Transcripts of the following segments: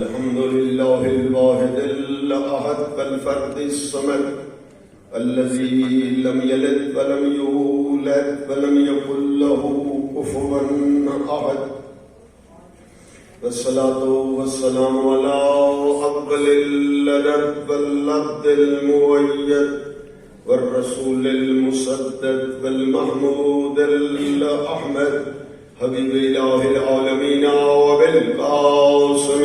الحمد لله الواحد الأحد الفرد الصمد الذي لم يلد ولم يولد ولم يكن له كفوا أحد والصلاة والسلام على أفضل الأدب والعبد المؤيد والرسول المسدد والمحمود الأحمد حبیب الہ العالمین وبالقاسم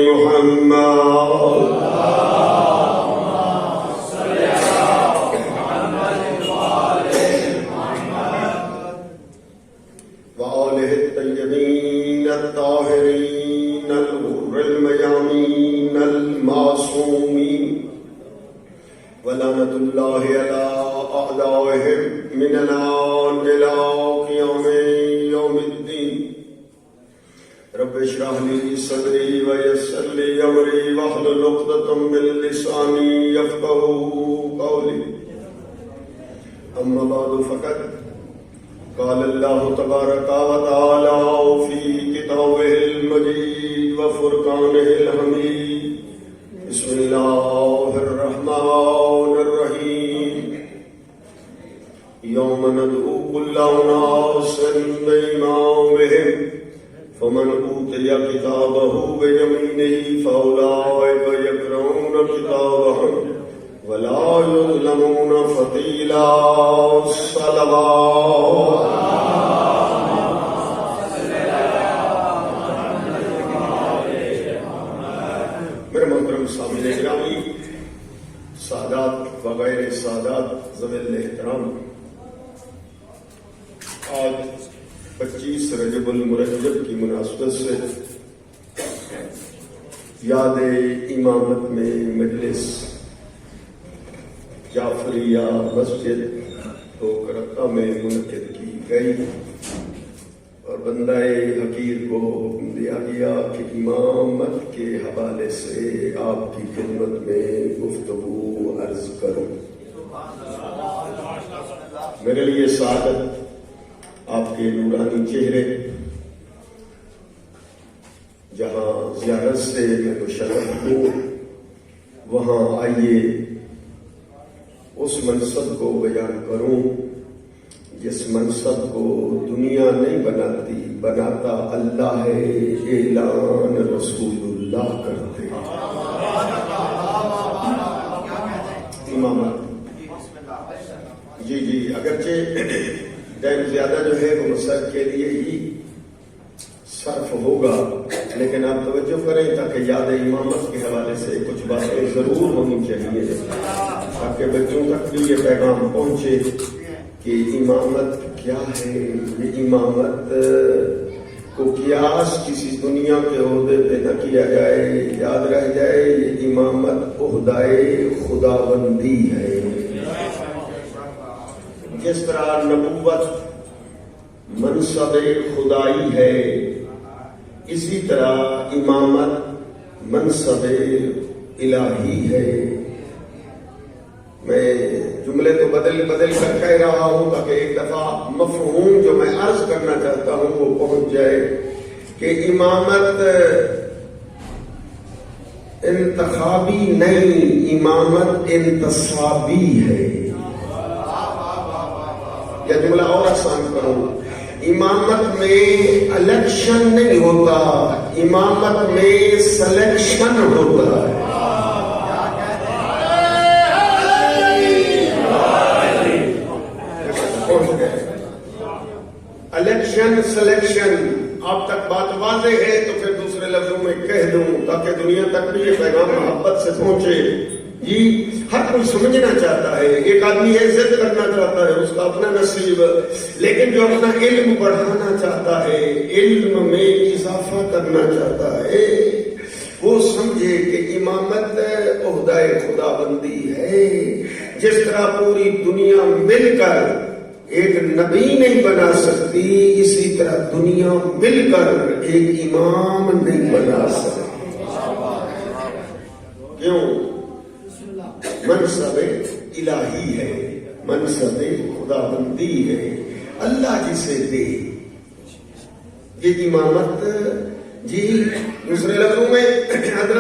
محمد وآلہ الطیبین الطاہرین الغر المیامین المعصومین ولعنۃ اللہ علی اعدائہم من الآن الی قیام یوم الدین رب اشرح لی صدری ویسر لی امری واحلل عقدۃ من لسانی یفقهوا قولی اما بعد فقد قال اللہ تبارک وتعالی فی کتابہ المجید وفرقانہ الحمید بسم اللہ الرحمن الرحیم یوم ندعو کل اناس بإمامہم فمن اوتی کتابہ بیمینہ فاولئک یقرؤون کتابہم ولا یظلمون فتیلا صلوات میرے محترم سامعین گرامی، سادات وغیر سادات ذوی الاحترام، آج 25 رجب المرجب کی مناسبت سے یاد امامت میں مجلس جعفریہ مسجد کوکرتا میں منعقد کی گئی اور بندہ حقیر کو حکم دیا گیا کہ امامت کے حوالے سے آپ کی خدمت میں گفتگو عرض کروں۔ میرے لیے سعادت آپ کے نورانی چہرے، جہاں زیارت سے میں مشرف ہوں وہاں آئیے اس منصب کو بیان کروں جس منصب کو دنیا نہیں بناتی، بناتا اللہ ہے، اعلان رسول اللہ کرتے ہیں۔ امامت جی اگرچہ ٹائم زیادہ جو ہے وہ مسائل کے لیے ہی صرف ہوگا، لیکن آپ توجہ کریں تاکہ یاد امامت کے حوالے سے کچھ باتیں ضرور ہونی چاہیے تاکہ بچوں تک بھی یہ پیغام پہنچے کہ امامت کیا ہے۔ یہ امامت کو قیاس کسی دنیا کے عہدے پہ نہ کیا جائے، یاد رہ جائے یہ امامت عہدۂ خداوندی ہے۔ جس طرح نبوت منصب خدائی ہے، اسی طرح امامت منصب الہی ہے۔ میں جملے تو بدل کر کہہ رہا ہوں تاکہ ایک دفعہ مفہوم جو میں عرض کرنا چاہتا ہوں وہ پہنچ جائے کہ امامت انتخابی نہیں، امامت انتصابی ہے۔ یا جملہ اور آسان کروں، امامت میں الیکشن نہیں ہوتا، امامت میں سلیکشن ہوتا ہے۔ الیکشن سلیکشن، آپ تک بات واضح ہے تو پھر دوسرے لفظوں میں کہہ دوں تاکہ دنیا تک بھی یہ پیغام محبت سے پہنچے۔ جی ہر کوئی سمجھنا چاہتا ہے، ایک آدمی عزت کرنا چاہتا ہے، اس کا اپنا نصیب، لیکن جو اپنا علم بڑھانا چاہتا ہے، علم میں اضافہ کرنا چاہتا ہے، وہ سمجھے کہ امامت عہدۂ خداوندی ہے۔ جس طرح پوری دنیا مل کر ایک نبی نہیں بنا سکتی، اسی طرح دنیا مل کر ایک امام نہیں بنا سکتی۔ کیوں؟ منصب الہی ہے، منصب خداوندی ہے، اللہ جسے دے۔ یہ امامت جی دوسرے لفظوں میں حضرت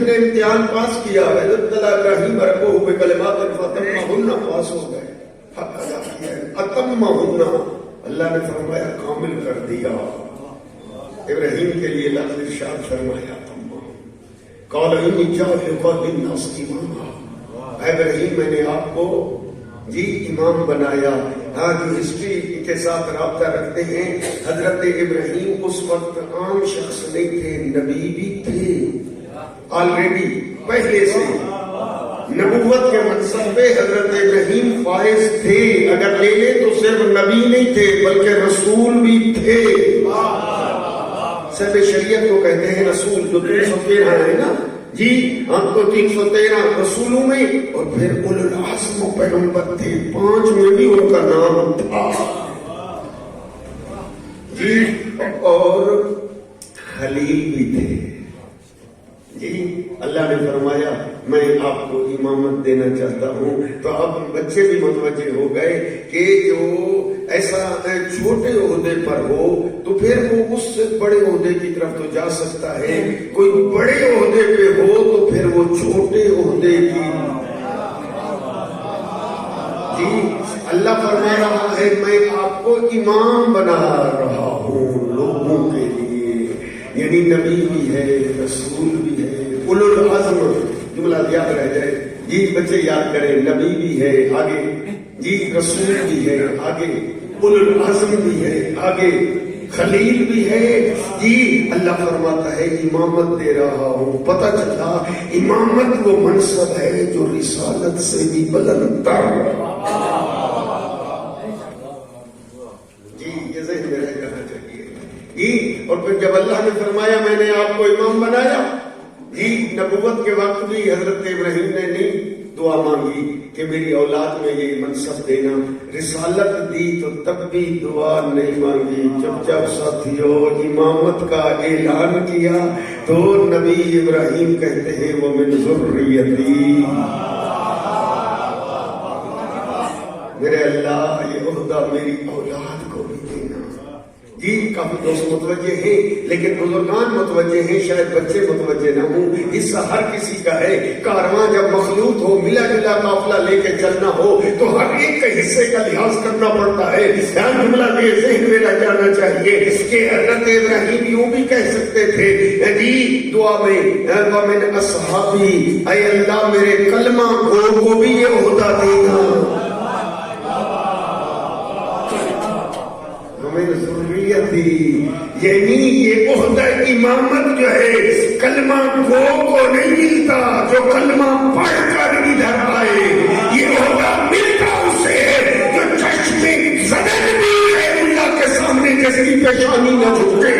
نے امتحان پاس کیا، ابراہیم ربہ بکلمات فتمہن، پاس ہو گئے، حق ادا کیا، اتمہن، اللہ نے فرمایا کامل کر دیا۔ ابراہیم کے لیے لفظ ارشاد فرمایا قال انی جاعلک للناس اماما، اے ابراہیم میں نے آپ کو امام بنایا۔ جو ہسٹری کے ساتھ رابطہ رکھتے ہیں، حضرت ابراہیم اس وقت عام شخص نہیں تھے، نبی بھی تھے، آلریڈی پہلے سے نبوت کے منصب پہ حضرت ابراہیم فائز تھے۔ اگر لے لیں تو صرف نبی نہیں تھے بلکہ رسول بھی تھے۔ سب شریعت کو کہتے ہیں رسول، جو 313 ہے نا ہم تو 313 رسولوں میں، اور پھر اولو العزم پیغمبر تھے، 5 میں بھی ان کا نام تھا اور خلیل بھی تھے۔ اللہ نے فرمایا میں آپ کو امامت دینا چاہتا ہوں۔ تو اب بچے بھی متوجہ ہو گئے کہ جو ایسا چھوٹے عہدے پر ہو تو پھر وہ اس سے بڑے عہدے کی طرف تو جا سکتا ہے، کوئی بڑے عہدے پہ ہو تو پھر وہ چھوٹے عہدے کی اللہ فرما رہا ہے میں آپ کو امام بنا رہا ہوں لوگوں کے لیے، یعنی نبی بھی ہے، رسول بھی ہے، اولو العزم، جملہ یاد رہ جائے بچے یاد کریں، نبی بھی ہے آگے، رسول بھی ہے آگے، اولو العزم بھی ہے آگے، خلیل بھی ہے۔ اللہ فرماتا ہے امامت دے رہا ہوں۔ پتہ چلا امامت وہ منصب ہے جو رسالت سے بھی بلند تر۔ یہ ذہن میں رہنا چاہیے۔ اور پھر جب اللہ نے فرمایا میں نے آپ کو امام بنایا، نبوت کے وقت بھی حضرت ابراہیم نے نہیں دعا مانگی کہ میری اولاد میں یہ منصب دینا، رسالت دی تو تب بھی دعا نہیں مانگی۔ جب ساتھیوں امامت کا اعلان کیا تو نبی ابراہیم کہتے ہیں وہ من ذریتی، میرے اللہ یہ عہدہ میری اولاد کو بھی دینا۔ کافی دوست متوجہ ہیں لیکن بزرگان متوجہ ہیں، شاید بچے متوجہ نہ ہوں۔ حصہ ہر کسی کا ہے۔ کارواں جب مخلوط ہو، ملا جلا قافلہ لے کے چلنا ہو تو ہر ایک کے حصے کا لحاظ کرنا پڑتا ہے۔ جملہ یہ ذہن میں رہ جانا چاہیے کہ حضرت ابراہیم یوں بھی کہہ سکتے تھے دعا میں وَمِنْ أَصْحَابِي، اے اللہ میرے کلمہ گو کو بھی یہ عہدہ دینا، یعنی یہ عہدہ امامت جو ہے کلمہ گو کو نہیں ملتا، جو کلمہ پڑھ کر ادھر آئے، یہ عہدہ ملتا اسے جو چشم زدن بھی ہے اللہ کے سامنے جس کی پیشانی نہ جھکے۔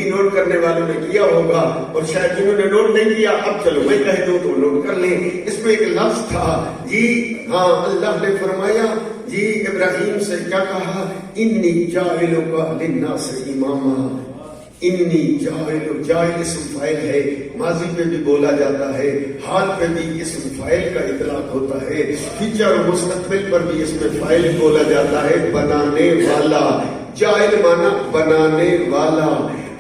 نوٹ کرنے والوں نے کیا ہوگا اور شاید جنہوں نے نوٹ نہیں کیا اب چلو میں کہہ دوں تو نوٹ کر لیں۔ اس میں ایک لفظ تھا اللہ نے فرمایا ابراہیم سے کیا کہا، انی جاعلک للناس اماما۔ انی جاعل اسم فاعل ہے، ماضی پہ بھی بولا جاتا ہے، حال پہ بھی اسم فاعل کا اطلاق ہوتا ہے، فیوچر اور مستقبل پر بھی اس میں فاعل بولا جاتا ہے، بنانے والا۔ جاعل مانا بنانے والا۔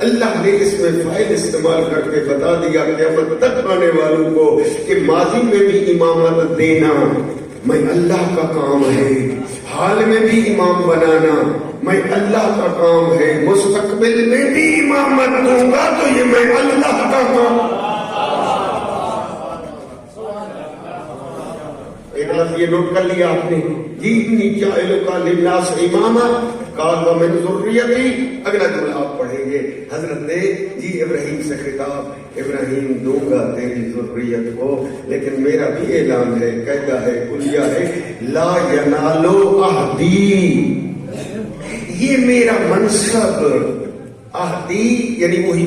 اللہ نے اس میں فاعل استعمال کر کے بتا دیا قیامت تک آنے والوں کو کہ ماضی میں بھی امامت دینا میں اللہ کا کام ہے، حال میں بھی امام بنانا میں اللہ کا کام ہے، مستقبل میں بھی امامت دوں گا تو یہ میں اللہ کا کام۔ ایک لفظ یہ نوٹ کر لیا آپ نے، انی جاعلک للناس اماما قال ومن ذریتی۔ اگلا جملہ آپ پڑھیں گے، حضرت ابراہیم سے خطاب، ابراہیم دوں گا تیری ذریت کو، لیکن میرا بھی اعلان ہے، قاعدہ ہے، کلیہ ہے، لا ینالو عہدی، یہ میرا منصب، عہدی یعنی وہی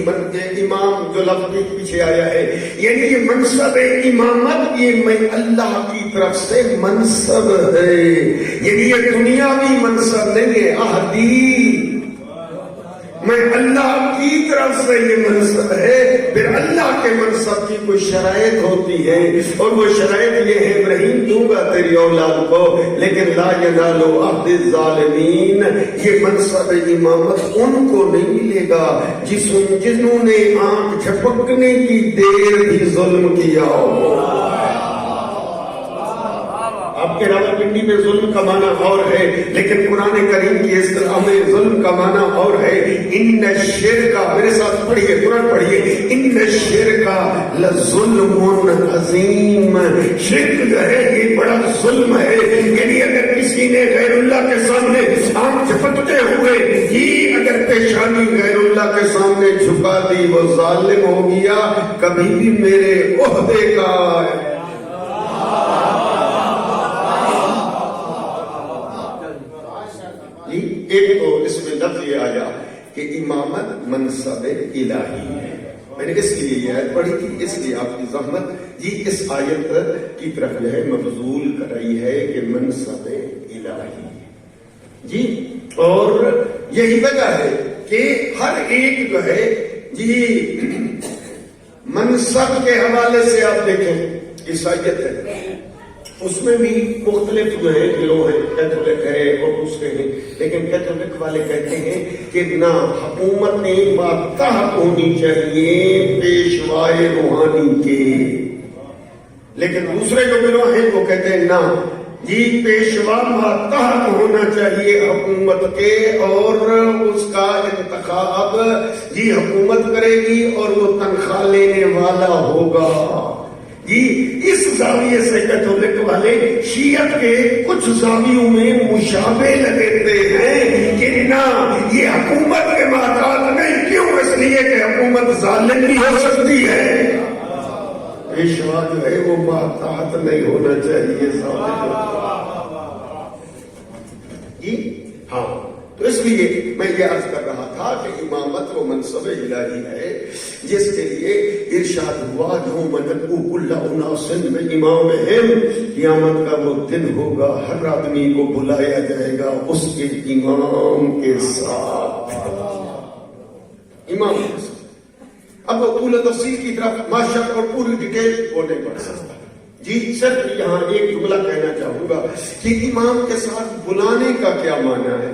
امام جو لفظ پیچھے آیا ہے، یعنی یہ منصب امامت یہ میں اللہ کی طرف سے منصب ہے، یعنی یہ دنیاوی منصب نہیں ہے، عہدی میں اللہ کی طرف سے یہ منصب ہے۔ پھر اللہ کے منصب کی کوئی شرائط ہوتی ہے اور وہ شرائط یہ ہے ابراہیم دوں گا تیری اولاد کو لیکن لا ینال عہد الظالمین، یہ منصب امامت ان کو نہیں ملے گا جنہوں نے آنکھ جھپکنے کی دیر بھی ظلم کیا ہو۔ آپ کے راولپنڈی میں ظلم کا معنی اور ہے لیکن قرآن کریم کی اصطلاح میں ظلم کا معنی اور ہے۔ ان الشرک، میرے ساتھ پڑھیے قرآن پڑھیے، ان الشرک لظلم عظیم، شرک جو ہے یہ بڑا ظلم ہے، یعنی اگر کسی نے غیر اللہ کے سامنے آنکھ جھپکتے ہوئے یہ اگر پیشانی غیر اللہ کے سامنے جھکا دی وہ ظالم ہو گیا، کبھی بھی میرے عہدے کا ایک تو اس میں لفظ یہ آیا کہ امامت منصب الہی ہے۔ میں نے اس لیے یہ آیت پڑھی تھی، اس لیے آپ کی زحمت یہ اس آیت کی طرف جو ہے مبذول کرائی ہے کہ منصب الہی جی، اور یہی وجہ ہے کہ ہر ایک جو ہے جی منصب کے حوالے سے آپ دیکھیں عیسائیت ہے، اس میں بھی مختلف جو ہے گروہ ہیں، کیتھولک ہے اور دوسرے ہیں، لیکن کیتھولک والے کہتے ہیں کہ نہ حکومت ماتحت ہونی چاہیے پیشوائے روحانی کے، لیکن دوسرے جو گروہ ہیں وہ کہتے ہیں نہ جی پیشوا ماتحت ہونا چاہیے حکومت کے اور اس کا انتخاب جی حکومت کرے گی اور وہ تنخواہ لینے والا ہوگا جی۔ اس زاویے سے کیتھولک والے شیعت کے کچھ زاویوں میں مشابہ لگتے ہیں کہ نہ یہ حکومت کے ماتحت نہیں، کیوں؟ اس لیے کہ حکومت ظالم بھی ہو سکتی ہے، پیشوا جو ہے وہ ماتحت نہیں ہونا چاہیے جی۔ ہاں تو اس لیے میں یہ عرض کر رہا تھا کہ امامت وہ منصب الہی ہے جس کے لیے ارشاد ہوا جو منقو کل اناس بامامہم، قیامت کا وہ دن ہوگا ہر آدمی کو بلایا جائے گا اس کے امام کے ساتھ، امام کے ساتھ۔ اب وہ طول تفصیل کی طرف ماشاء اور پوری ڈیٹیل وہ نہیں پڑھ سکتا جی، صرف یہاں ایک جملہ کہنا چاہوں گا کہ امام کے ساتھ بلانے کا کیا معنی ہے۔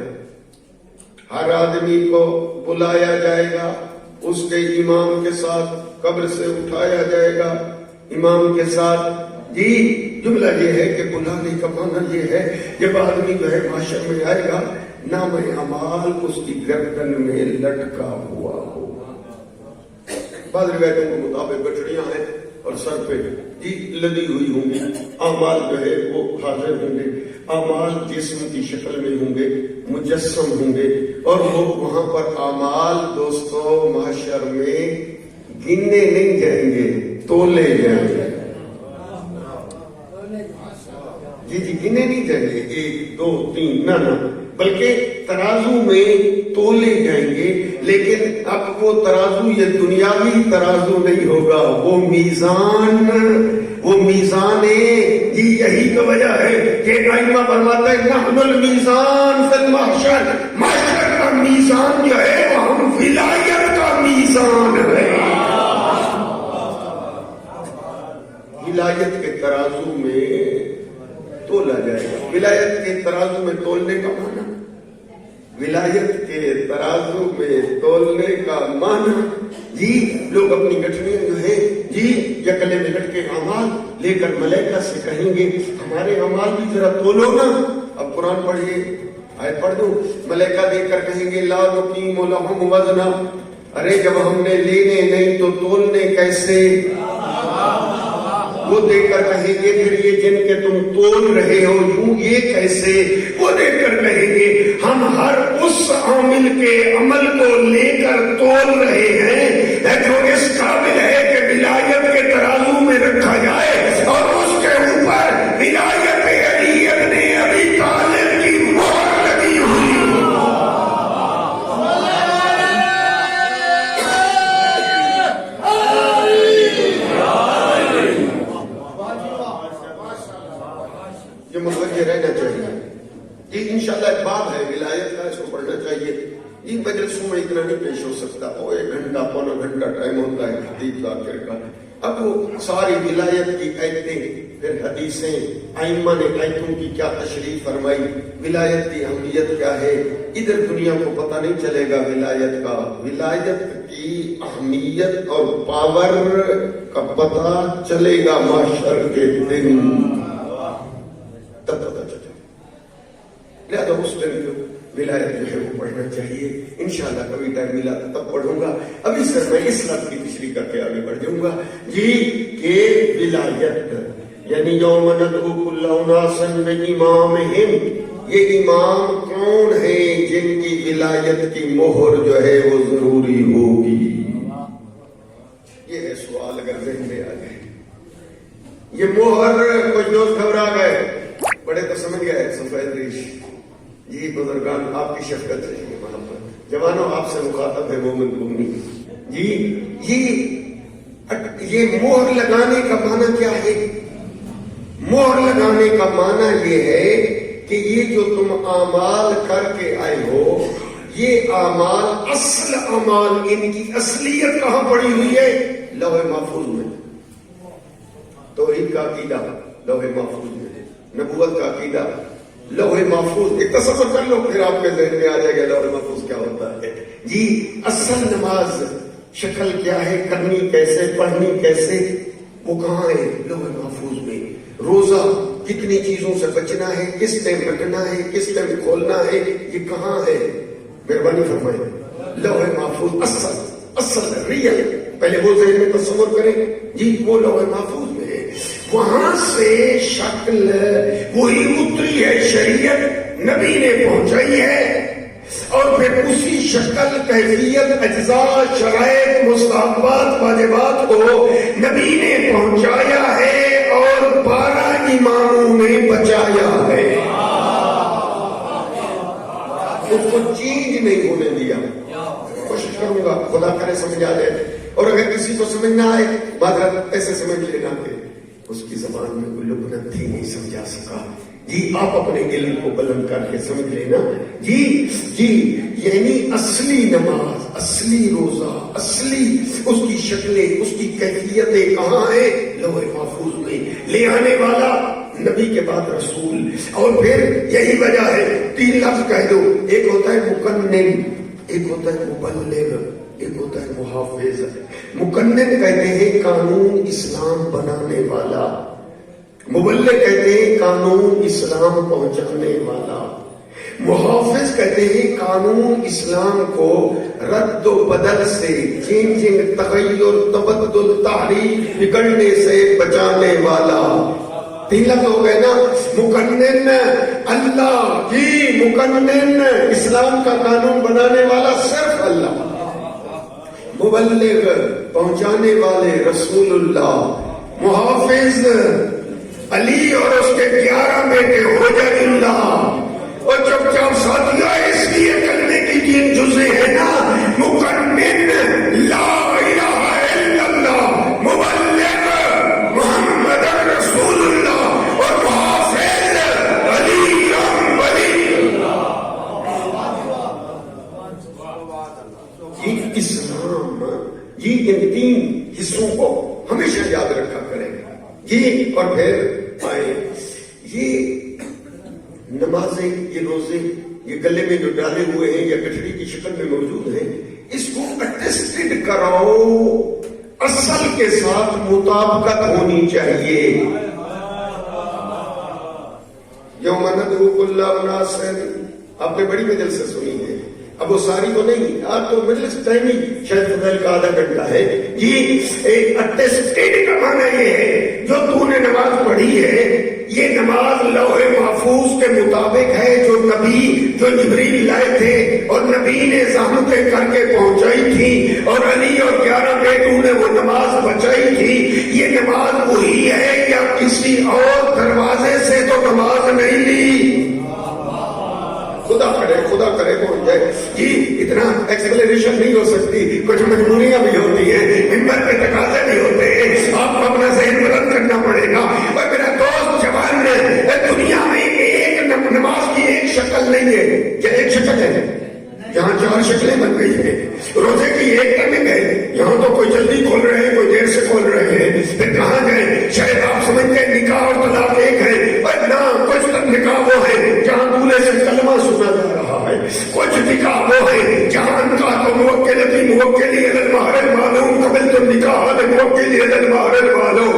ہر آدمی کو بلایا جائے گا اس کے امام کے ساتھ، قبر سے اٹھایا جائے گا امام کے ساتھ جی۔ جملہ یہ ہے کہ بلانے کا معنی یہ ہے جب آدمی جو ہے معاشر میں آئے گا نام اعمال اس کی گردن میں لٹکا ہوا ہوگا، بعض روایتوں کے مطابق بچڑیاں ہیں اور سر پہ جی لدی ہوئی ہوں گی، اعمال جو ہے وہ حاضر ہوں گے، اعمال جسم کی شکل میں ہوں گے، مجسم ہوں گے، اور وہ وہاں پر اعمال دوستو محشر میں گننے نہیں جائیں گے، تولے جائیں گے جی جی، گنے نہیں جائیں گے 1 2 3 نہ، بلکہ ترازو میں تولے جائیں گے، لیکن اب وہ ترازو یہ دنیاوی ترازو نہیں ہوگا، وہ میزان ہے جی۔ یہی تو وجہ ہے کہ ائمہ فرماتے ہیں نحن المیزان فی المحشر، محشر کا میزان جو ہے وہ ہم ولایت کا میزان ہے، ولایت کے ترازو میں تولا جائے گا۔ ولایت کے ترازو میں تولنے کا معنی، ولایت کے ترازو میں تولنے کا معنی جی، لوگ اپنی گٹھڑیاں جو ہے جی یا گلے میں لٹکے اعمال لے کر ملائکہ سے کہیں گے ہمارے اعمال بھی ذرا تولو نا۔ اب قرآن پڑھیے، آیت پڑھ دوں، ملائکہ دیکھ کر کہیں گے لا نقیم لہم وزنا، ارے جب ہم نے لینے نہیں تو تولنے کیسے؟ وہ دیکھ کر کہیں گے پھر یہ جن کے تم تول رہے ہو یوں یہ کیسے؟ وہ دیکھ کر کہیں گے ہم ہر اس عامل کے عمل کو لے کر تول رہے ہیں جو اس قابل ہے کہ ولایت کے ترازو میں رکھا جائے، اور اس کے اوپر ولایت علیت نے ابھی طالب کی مہر لگی ہوئی۔ متوجہ رہنا چاہیے جی، انشاءاللہ ایک باب ہے ولایت کا، اس کو پڑھنا چاہیے۔ ان مجلسوں میں اتنا نہیں پیش ہو سکتا، وہ 1 گھنٹہ 1.25 کا ٹائم ہوتا ہے خطیب ذاکر کا. اب وہ ساری ولایت کی آیتیں پھر حدیثیں ائمہ نے آیتوں کی کیا تشریح فرمائی, ولایت کی اہمیت کیا ہے, ادھر دنیا کو پتہ نہیں چلے گا ولایت کا. ولایت کی اہمیت اور پاور کا پتہ چلے گا محشر کے دن, تب پتہ چلے. لہذا اس دن جو ولایت جو ہے وہ پڑھنا چاہیے. انشاءاللہ کبھی ٹائم ملا تو تب پڑھوں گا. ابھی سر میں اس لفظ کی تشریح کر کے آگے بڑھ جاؤں گا جی کہ ولایت یعنی یوم ندعو کل اناس بامامہم, یہ امام کون ہیں جن کی ولایت کی مہر جو ہے وہ ضروری ہوگی. یہ ہے سوال اگر ذہن میں آ جائے. یہ مہر کچھ دوست گھبرا گئے, بڑے تو سمجھ گئے سفید ریش. جی بزرگان آپ کی شفقت رہی ہے, محبت. جوانوں آپ سے مخاطب ہے مومن مومنی. جی یہ مہر لگانے کا معنی کیا ہے؟ مہر لگانے کا معنی یہ ہے کہ یہ جو تم اعمال کر کے آئے ہو, یہ اعمال اصل اعمال, ان کی اصلیت کہاں پڑی ہوئی ہے؟ لوح محفوظ میں. توحید کا عقیدہ لوح محفوظ میں, نبوت کا عقیدہ لوح محفوظ. ایک تصور کر لو پھر آپ کے ذہن میں آ جائے گا لوح محفوظ کیا ہوتا ہے. جی اصل نماز شکل کیا ہے, کرنی کیسے, پڑھنی کیسے, وہ کہاں ہے؟ لوح محفوظ میں. روزہ کتنی چیزوں سے بچنا ہے, کس ٹائم رکھنا ہے, کس ٹائم کھولنا ہے, یہ کہاں ہے؟ مہربانی فرمائیں. لوح محفوظ اصل ریئل. پہلے وہ ذہن میں تصور کریں. جی وہ لوح محفوظ میں ہے. وہاں سے شکل وہی اتری ہے, شریعت نبی نے پہنچائی ہے, اور پھر اسی شکل, کیفیت, اجزاء, شرائط, مستحبات, واجبات کو نبی نے پہنچایا ہے اور 12 اماموں نے بچایا ہے. اس کو چینج نہیں ہونے دیا. کوشش کروں گا خدا کرے سمجھ آ جائے, اور اگر کسی کو سمجھ نہ آئے بات ایسے سمجھ لینا کہ اس کی زبان میں کوئی لغت تھی نہیں سمجھا سکا. جی آپ اپنے علم کو بلند کر کے سمجھ لینا. جی یعنی اصلی نماز, اصلی روزہ, اصلی اس کی شکلیں, اس کی کیفیتیں کہاں ہیں؟ لوح محفوظ میں. لے آنے والا نبی کے بعد رسول. اور پھر یہی وجہ ہے 3 لفظ کہہ دو, ایک ہوتا ہے مقنن, ایک ہوتا ہے مبلغ, ایک ہوتا ہے محافظ. مقنن کہتے ہیں قانون اسلام بنانے والا, مبلغ کہتے ہیں قانون اسلام پہنچانے والا, محافظ کہتے ہیں قانون اسلام کو رد و بدل سے, چینجنگ, تغیر, تبدل, تحریف, بگڑنے سے بچانے والا. 3 لفظ ہو گئے نا. مقنن اللہ, جی مقنن اسلام کا قانون بنانے والا صرف اللہ, مبلغ پہنچانے والے رسول اللہ, محافظ علی اور اس کے 11 بیٹے حجج اللہ. اور چپ چاپ ساتھیوں, اس لیے کلمے کی 3 جزء ہے نا, مقنن لا الہ الا اللہ, مبلغ محمد رسول اللہ, اور محافظ علی ولی اللہ. یہ اسلام, یہ ان 3 حصوں کو ہمیشہ یاد رکھا کریں. جی اور پھر آئے یہ نمازیں, یہ روزے, یہ گلے میں جو ڈالے ہوئے ہیں یا گٹھڑی کی شکل میں موجود ہیں, اس کو اٹیسٹڈ کراؤ, اصل کے ساتھ مطابقت ہونی چاہیے. یوم ندعو کل اناس, آپ نے بڑی مجلس سے سنی ہے, اب وہ ساری تو نہیں, آپ تو مجلس ٹائم ہی شاید فضائل کا آدھا گھنٹہ ہے. جی ایک اٹیسٹڈ کا معنی یہ ہے جو تو نے نماز پڑھی ہے, یہ نماز لوح محفوظ کے مطابق ہے جو نبی, جو جبریل لائے تھے اور نبی نے زحمتیں کر کے پہنچائی تھی, اور علی اور 11 بیٹوں نے وہ نماز بچائی تھی. یہ نماز وہی ہے یا کسی اور دروازے سے تو نماز نہیں لی؟ خدا کرے پہنچ جائے. جی اتنا ایکسپلینیشن نہیں ہو سکتی, کچھ مجبوریاں بھی ہوتی ہیں, ممبر پہ تقاضے بھی ہوتے ہیں, آپ کو اپنا ذہن بلند کرنا پڑے گا. اور میرا دوست جوان نے, دنیا میں ایک نماز کی ایک شکل نہیں ہے, کیا ایک شکل ہے؟ یہاں 4 شکلیں بن گئی ہیں. روزے کی ایک ٹائمنگ ہے, یہاں تو کوئی نکاح کے لیے دلوارن والوں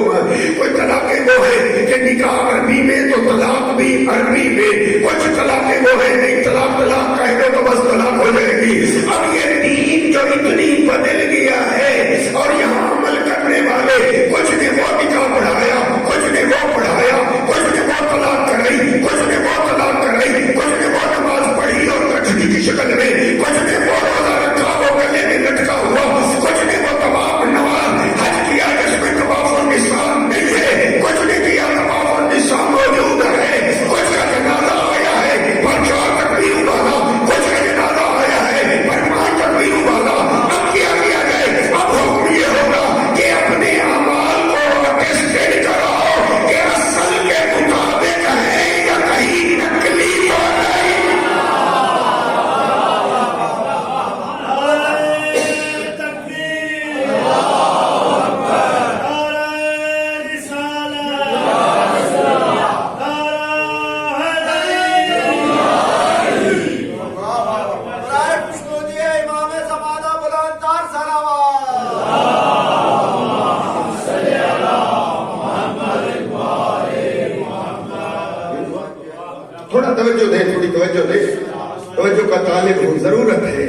کوئی طلاق وہ ہے کہ نکاح عربی میں تو طلاق بھی عربی میں، کچھ طلاق وہ ہے نہیں طلاق کہہ دو تو بس طلاق ہو جائے گی۔ اب یہ دین جو اتنی بدل گیا ہے اور یہاں عمل کرنے والے کچھ نے وہ نکاح پڑھایا، کچھ نے وہ پڑھایا، کچھ نے وہ طلاق کرائی، کچھ نے وہ طلاق کرائی، کچھ نے وہ نماز پڑھی اور کٹھنی کی شکل میں، کچھ نے وہ روزہ رکھا وہ گلے میں لٹکا ہوا، کچھ نے وہ طواف نماز حج کیا جس میں طواف اور نسان نہیں ہے، کچھ نے کیا طواف اور نسان موجود ہے، کچھ کا جنازہ آیا ہے پر 4 تکبیروں والا، کچھ کا جنازہ آیا ہے پر 5 تکبیروں والا۔ اب کیا کیا جائے؟ اب حکم یہ ہوگا کہ اپنے اعمال کو اٹیسٹڈ کراؤ کہ اصل کے مطابق ہے یا کہیں نقلی تو نہیں۔ تھوڑا توجہ دیں، تھوڑی توجہ دیں، توجہ کا طالب ہوں، ضرورت ہے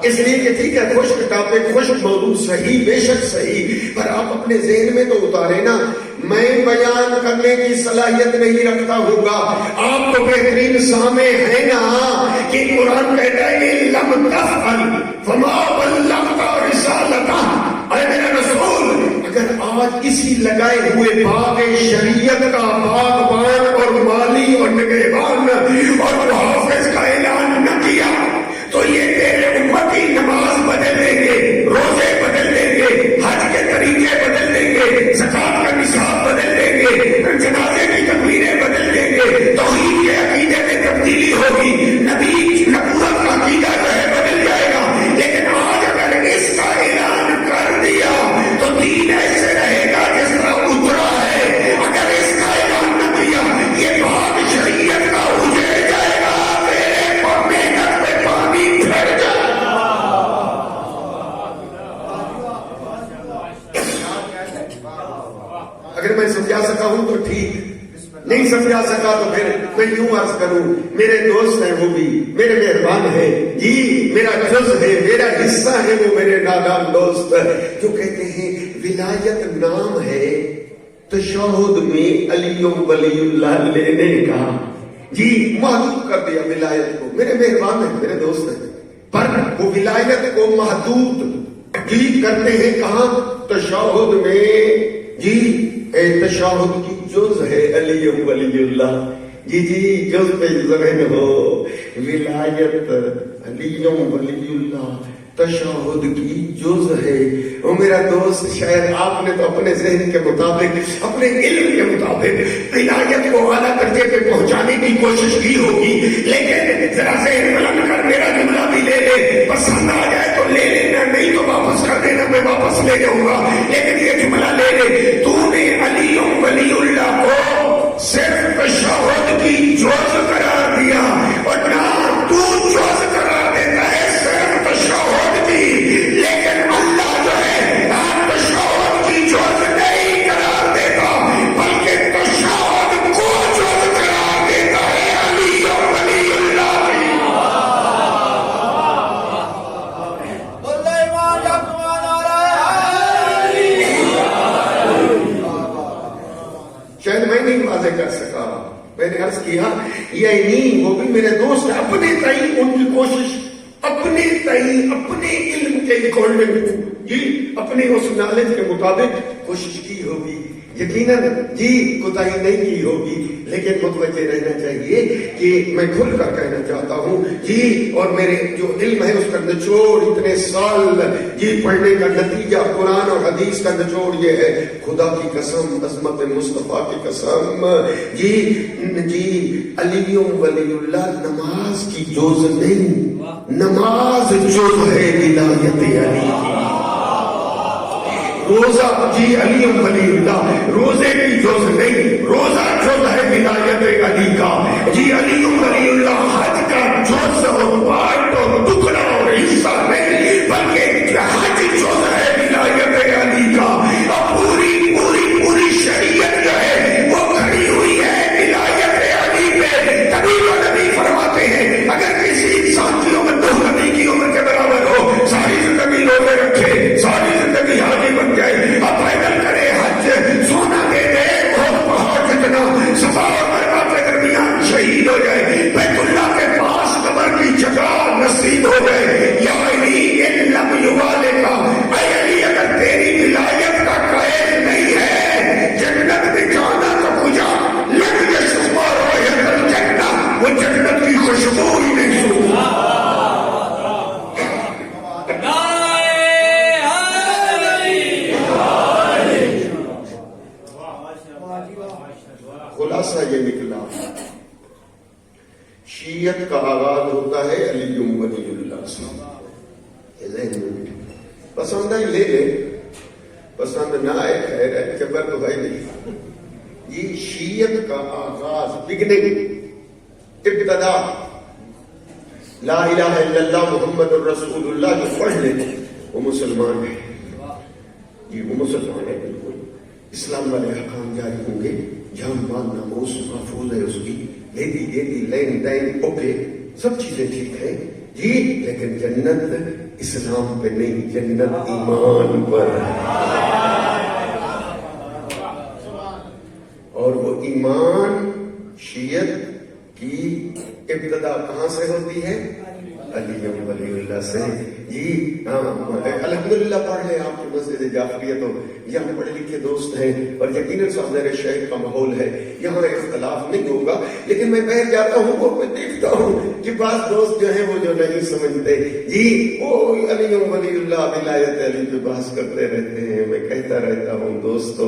اس لیے کہ ٹھیک ہے خشک ٹاپک خشک موضوع صحیح، بے شک صحیح، پر آپ اپنے ذہن میں تو اتارے نا، میں بیان کرنے کی صلاحیت نہیں رکھتا ہوں گا، آپ تو بہترین سامع ہیں نا کہ قرآن کہتا ہے کہ لم تفعل فما بلغت رسالتہ، اے میرا رسول اگر آج اسی لگائے ہوئے باغ شریعت کا باغبان اور مالی اور نگہبان اور محافظ کا اعلان نہ کیا تو یہ تیرے امت کی نماز بدل دیں گے، روزے بدل دیں گے، حج کے طریقے بدل دیں گے، زکات کا نصاب بدل دیں گے، جنازے کی تکبیریں بدل دیں گے، توحید کے عقیدے میں تبدیلی ہوگی، نبی نبوت کا عقیدہ جو ہے بدل جائے گا۔ لیکن آج اگر اس کا اعلان کر دیا تو دین ایسے رہے گا جس طرح اترا ہے، اگر اس کا اعلان نہ کیا یہ باغ شریعت کا اجڑ جائے گا، تیرے محنت پہ پانی پھر جائے گا۔ اگر میں سمجھا سکا ہوں تو ٹھیک، نہیں سمجھا سکا تو پھر میں یوں عرض کروں، میرے دوست ہیں وہ بھی میرے مہربان ہیں جی، میرا جز ہے، میرا حصہ ہے وہ میرے نادان دوست جو کہتے ہیں ولایت نام ہے تشہد میں علی ولی اللہ لینے کا، جی محدود کر دیا ولایت کو، میرے مہربان ہیں میرے دوست ہیں، پر وہ ولایت کو محدود جی کرتے ہیں کہاں؟ تشہد میں جی، تشہد کی جز ہے علی ولی اللہ، جی جی جز پہ ذہن ہو، ولایت علی ولی اللہ تشہد کی جز ہے۔ وہ میرا دوست شاید آپ نے تو اپنے ذہن کے مطابق اپنے علم کے مطابق ولایت کو اعلیٰ درجے پہ پہنچانے کی کوشش کی ہوگی، لیکن ذرا ذہن بلند کر میرا جملہ بھی لے لے، پسند آ جائے تو لے لینا، نہیں تو واپس کر دینا، میں واپس لے جاؤں گا، لیکن یہ جملہ لے لے، تو نے علی ولی اللہ کو صرف تشہد کی جز قرار دیا اور نہ تو جز قرار دیتا ہے صرف تشہد کی، لیکن اللہ جو ہے تشہد کی جز نہیں قرار دیتا بلکہ تشہد کو جز قرار دیتا ہے علی ولی اللہ کی۔ شاید میں نہیں واضح کر سکا، میں نے عرض کیا یعنی وہ بھی میرے دوست اپنے تئیں ان کی کوشش، اپنے تئیں اپنے علم کے اکارڈنگ جی، اپنے اس نالج کے مطابق کوشش کی ہوگی، یقیناً جی کوتاہی نہیں کی ہوگی، لیکن متوجہ رہنا چاہیے کہ میں کھل کر کہنا چاہتا ہوں جی، اور میرے جو علم ہے اس کا نچوڑ اتنے سال جی پڑھنے کا نتیجہ قرآن اور حدیث کا نچوڑ یہ ہے، خدا کی قسم، عظمت مصطفیٰ کی قسم جی جی، علی ولی اللہ نماز کی جز نہیں، نماز جز ہے ولایت علی کی، روزہ جی علی ولی اللہ روزے کی جز نہیں، روزہ جز ہے ولایت علی کا، جی علی ولی اللہ حج کا جز اور پارٹ اور ٹکڑا اور حصہ نہیں، بلکہ حج جز ہے ولایت علی خلاصہ یہ نکلا، شیعت کا آغاز ہوتا ہے علی ولی اللہ سے۔ پسند ہے لے لے، پسند نہ آئے خیر ہے، جبر تو ہے نہیں۔ یہ شیعت کا آغاز، بگننگ، ابتدا، لا الہ الا اللہ محمد الرسول اللہ جو پڑھ لے وہ مسلمان ہے، یہ وہ مسلمان ہے بالکل۔ اسلام والے احکام جاری ہوں گے، جان مال ناموس محفوظ ہے اس کی، لیتی دیتی لین دین اوکے، سب چیزیں ٹھیک ہیں جی، لیکن جنت اسلام پہ نہیں، جنت ایمان پر ہے۔ اور وہ ایمان شیعت کی ابتدا کہاں سے ہوتی ہے؟ علی ولی اللہ سے جی۔ الحمدللہ پڑھ لیں آپ کی مسجد جعفریہ، تو یہاں پڑھے لکھے دوست ہیں اور یقیناً صدر شیخ کا ماحول ہے، یہاں اختلاف نہیں ہوگا، لیکن میں بیٹھ جاتا ہوں اور میں دیکھتا ہوں کہ بعض دوست جو ہیں وہ جو نہیں سمجھتے جی، وہ علی ولی اللہ ولایت علی پہ بحث کرتے رہتے ہیں۔ میں کہتا رہتا ہوں دوستو،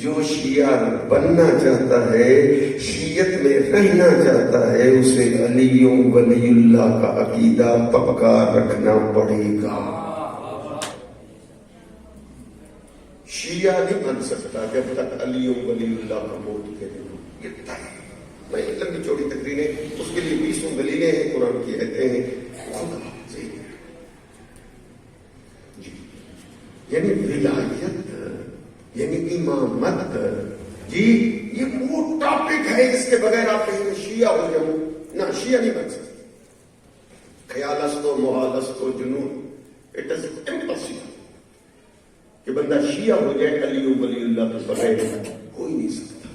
جو شیعہ بننا چاہتا ہے، شیعت میں رہنا چاہتا ہے، اسے علی ولی اللہ کا عقیدہ پکا رکھنا پڑے گا۔ شیعہ نہیں بن سکتا جب تک علی ولی اللہ کا موت کے دن۔ یہ طے، میں لمبی چوڑی تقریریں، اس کے لیے 20 دلیلیں ہیں، قرآن کی آیتیں ہیں، خدا سے جی، یعنی ولایت، یعنی امامت جی، یہ وہ ٹاپک ہے جس کے بغیر آپ کہیں شیعہ ہو جاؤ نہ، شیعہ نہیں بن سکتے۔ خیال استو محال استو جنون، اٹ از امپاسبل کہ بندہ شیعہ ہو جائے علی ولی اللہ کے بغیر، ہو ہی نہیں سکتا۔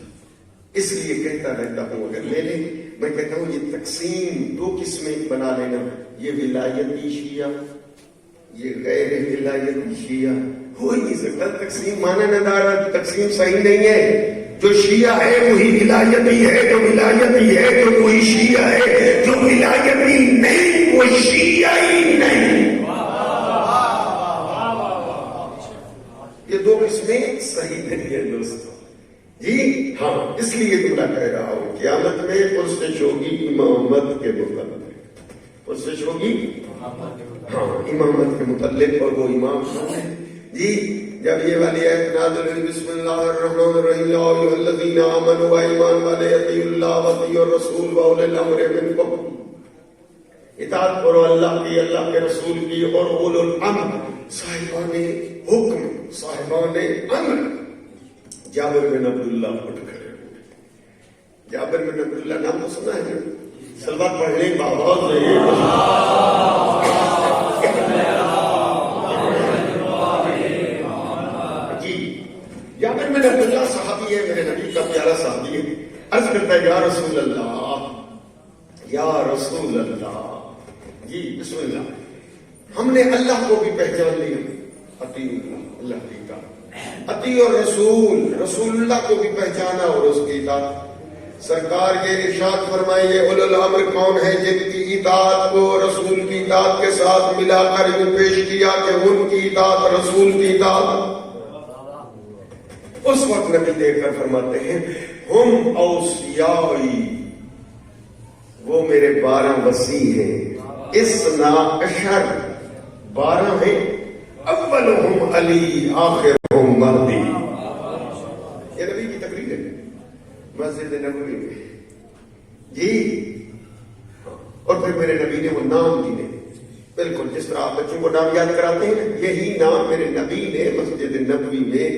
اس لیے کہتا رہتا ہوں، اگر لے لیں، میں کہتا ہوں یہ تقسیم 2 قسمیں بنا لینا، یہ ولایتی شیعہ، یہ غیر ولایتی شیعہ، ہو ہی نہیں سکتا۔ تقسیم مانا ندارہ، تقسیم صحیح نہیں ہے۔ جو شیعہ ہے وہی ولایتی ہے، جو ولایتی ہے تو وہی شیعہ ہے، جو ولایتی نہیں وہ شیعہ ہی نہیں۔ یہ 2 قسمیں صحیح نہیں ہے دوستو جی۔ ہاں، اس لیے جملہ کہہ رہا ہوں، قیامت میں پرسش ہوگی امامت کے متعلق، پرسش ہوگی ہاں امامت کے متعلق، اور وہ امام کون ہے جی؟ جب یہ والی آیت نازل ہوئی، بسم اللہ الرحمن الرحیم، یا ایھا الذین آمنوا، ایمان والے، اطیعوا اللہ واطیعوا الرسول واولی الامر منکم، اطاعت کرو اللہ کی، اللہ کے رسول کی، اور اولو الامر، صاحبان حکم، صاحبان امر۔ جابر بن عبداللہ اٹھ کھڑے ہوئے۔ جابر بن عبداللہ نام تو سنا ہے، سلوات پڑھنے کا آواز ہے جی۔ جابر بن عبداللہ صحابی ہے، میرے نبی کا پیارا صحابی ہے۔ عرض کرتا ہے، یا رسول اللہ، یا رسول اللہ جی، بسم اللہ، ہم نے اللہ کو بھی پہچان لیا، اطیع اللہ، اللہ کی اطاعت، اطیع الرسول، رسول اللہ کو بھی پہچانا اور اس کی اطاعت۔ سرکار یہ ارشاد فرمائیے، اولو الامر کون ہے جن کی اطاعت کو رسول کی اطاعت کے ساتھ ملا کر یوں پیش کیا کہ ان کی اطاعت رسول کی اطاعت۔ اس وقت نبی دیکھ کر فرماتے ہیں، ہم اوصیائی، وہ میرے 12 وصی ہیں، اسنا عشر، 12 ہیں، اولہم علی آخرہم مہدی۔ یہ نبی کی تقریر ہے مسجد نبوی میں جی۔ اور پھر میرے نبی نے وہ نام گنے، بالکل جس طرح آپ بچوں کو نام یاد کراتے ہیں، یہی نام میرے نبی نے مسجد نبوی میں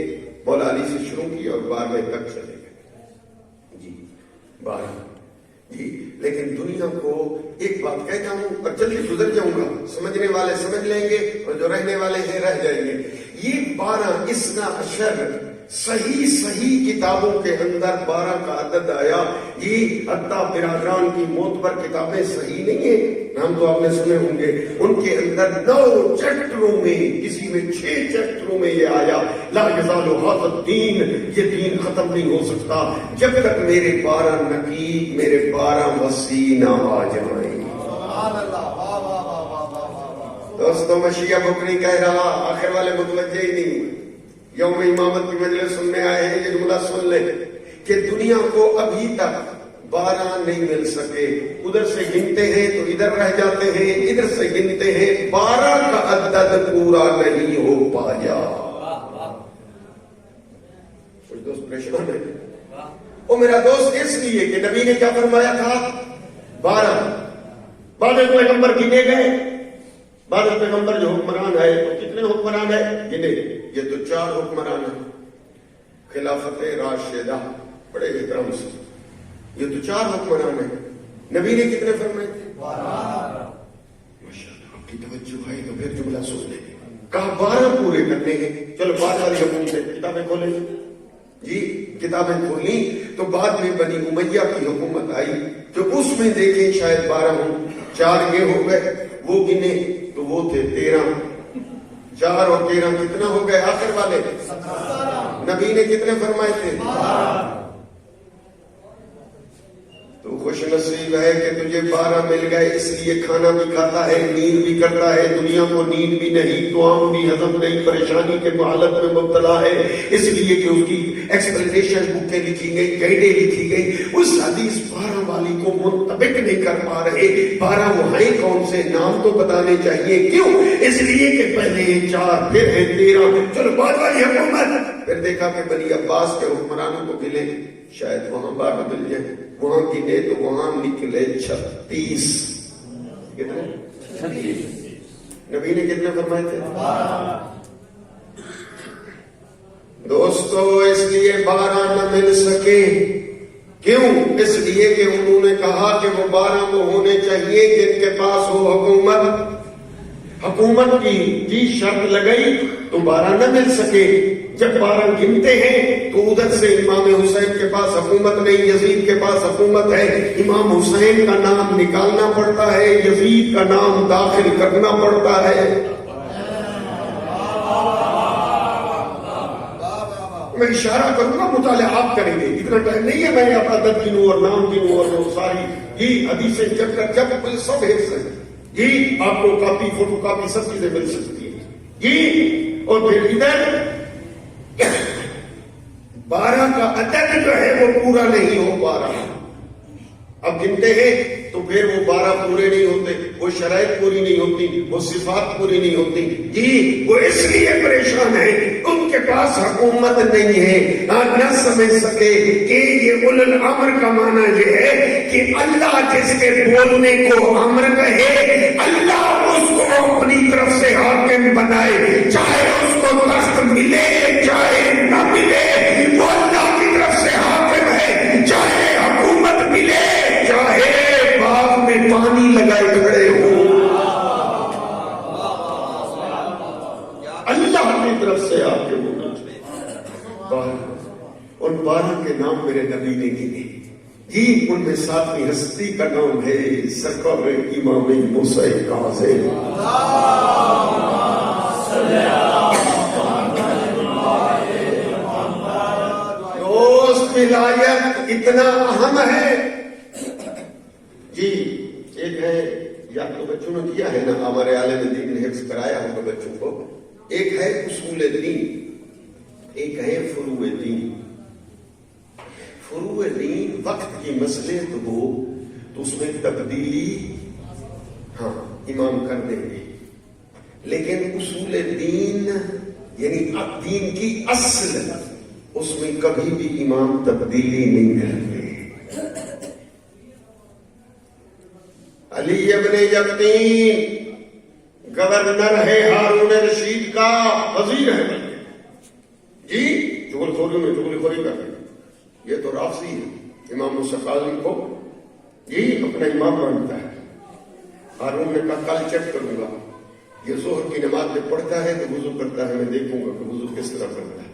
مولا علی سے شروع کی اور 12 تک چلے گئے جی، 12 جی۔ لیکن دنیا کو ایک بات کہتا ہوں اور جلدی گزر جاؤں گا، سمجھنے والے سمجھ لیں گے اور جو رہنے والے ہیں رہ جائیں گے۔ یہ 12 اسنا عشر صحیح کتابوں کے اندر 12 کا عدد آیا۔ یہ حتیٰ برادران کی موت پر کتابیں صحیح نہیں ہیں، نام تو آپ نے سنے ہوں گے، ان کے اندر 9 چیپٹروں میں، کسی میں 6 چیپٹروں میں یہ آیا، لا یزال ھذا الدین، یہ دین ختم نہیں ہو سکتا جب تک میرے 12 نقیب، میرے 12 وصی نہ آ جائیں۔ دوستوں میں شیعہ بک نہیں کہہ رہا، آخر والے متوجہ ہی نہیں ہوئے، یوم امامت کی مجلس سننے آئے ہیں، یہ جملہ سن لیں کہ دنیا کو ابھی تک 12 نہیں مل سکے. ادھر سے گنتے ہیں تو ادھر رہ جاتے ہیں, ادھر سے گنتے ہیں, 12 کا عدد پورا نہیں ہو پایا. کچھ دوست پریشان ہے. وہ میرا دوست اس لیے کہ نبی نے کیا فرمایا تھا, 12. بعد پیغمبر گنے گئے. بعد پیغمبر جو حکمران ہے تو کتنے حکمران ہے گنے, یہ تو 4 حکمران ہیں. خلافت راشدہ بڑے احترام سے, یہ تو 4 حکمران ہیں. نبی نے کتنے فرمائے تھے؟ 12. ماشاءاللہ آپ کی توجہ ہے تو پھر جملہ سن لیں. کہا 12 پورے کرنے ہیں. چلو بعد والی حکومتیں کتابیں کھولیں جی, کتابیں کھولیں تو بعد میں بنی امیہ کی حکومت آئی جو اس میں دیکھیں شاید 12 ہوں. 4 یہ ہو گئے, وہ گنے تو وہ تھے 13. 4 اور 13 کتنا ہو گئے آخر والے؟ 17. نبی نے کتنے فرمائے تھے؟ 12. تو خوش نصیب ہے کہ تجھے 12 مل گئے, اس لیے کھانا بھی کھاتا ہے, نیند بھی کرتا ہے. دنیا کو نیند بھی نہیں, دعاؤں بھی ہضم نہیں, پریشانی کے حالت میں مبتلا ہے, اس لیے کہ اس کی ایکسپلینیشن بکیں لکھی گئی, گائیڈیں لکھی گئی. اس حدیث 12 والی کو منطبق نہیں کر پا رہے. 12 وہ ہیں کون سے, نام تو بتانے چاہیے. کیوں؟ اس لیے کہ پہلے 4 پھر ہے 13. چلو بعد والی حکومت. پھر دیکھا کہ بنی عباس کے حکمرانوں کو گلے, شاید وہاں 12 مل جائے. وہاں گنے تو وہاں نکلے 36. کتنے؟ 36. نبی نے کتنے فرمائے تھے؟ 12. دوستو اس لیے 12 نہ مل سکے. کیوں؟ اس لیے کہ انہوں نے کہا کہ وہ 12 کو ہونے چاہیے جن کے پاس ہو حکومت. حکومت کی شرط لگئی تو 12 نہ مل سکے. جب 12 گنتے ہیں تو ادھر سے امام حسین کے پاس حکومت نہیں, یزید کے پاس حکومت ہے. امام حسین کا نام نکالنا پڑتا ہے, یزید کا نام داخل کرنا پڑتا ہے. میں اشارہ کروں گا, مطالعہ آپ کریں گے, اتنا ٹائم نہیں ہے. میں آپ عدد گنوں اور نام گنوں اور وہ ساری یہ حدیثیں جب سب ایک سے یہ آپ کو کاپی فوٹو کاپی سب چیزیں مل سکتی ہیں یہ. اور پھر ادھر 12 کا عدد جو ہے وہ پورا نہیں ہو پا رہا. اب گنتے ہیں تو پھر وہ 12 پورے نہیں ہوتے, وہ شرائط پوری نہیں ہوتی, وہ صفات پوری نہیں ہوتی. جی وہ اس لیے پریشان ہے, ان کے پاس حکومت نہیں ہے. نہ سمجھ سکے کہ یہ اولو الامر کا معنی یہ ہے کہ اللہ جس کے بولنے کو امر کہے, اللہ اس کو اپنی طرف سے حاکم بنائے, چاہے اس کو تخت ملے چاہے نہ ملے. وہ اللہ کی طرف سے حاکم ہے, چاہے حکومت ملے چاہے باغ میں پانی لگائے کھڑے ہو, اللہ کی طرف سے حاکم ہونا چاہیے. ان 12 کے نام میرے نبی نے گنے جی. ان میں 7ویں ہستی کا نام ہے سرکار امام موسیٰ کاظم. ولایت اتنا اہم ہے جی. ایک ہے, یا تو بچوں نے کیا ہے نا, ہمارے عالم دین نے حفظ کرایا ہوگا بچوں کو. ایک ہے اصول دین, ایک ہے فروع دین. فروع دین وقت کی مسئلے تو ہو تو اس میں تبدیلی ہاں امام کر دیں گے, لیکن اصول دین یعنی دین کی اصل اس میں کبھی بھی امام تبدیلی نہیں کرتے. علی ابن یقین گورنر ہے ہارون رشید کا, وزیر ہے جی. چغل خوری میں چغل خوری کر رہے, یہ تو رافضی ہے. امام موسیٰ کاظم کو جی اپنا امام مانتا ہے. ہارون نے کہا کل چیک کروں گا, یہ ظہر کی نماز میں پڑھتا ہے تو وضو کرتا ہے, میں دیکھوں گا کہ وضو کس طرح کرتا ہے.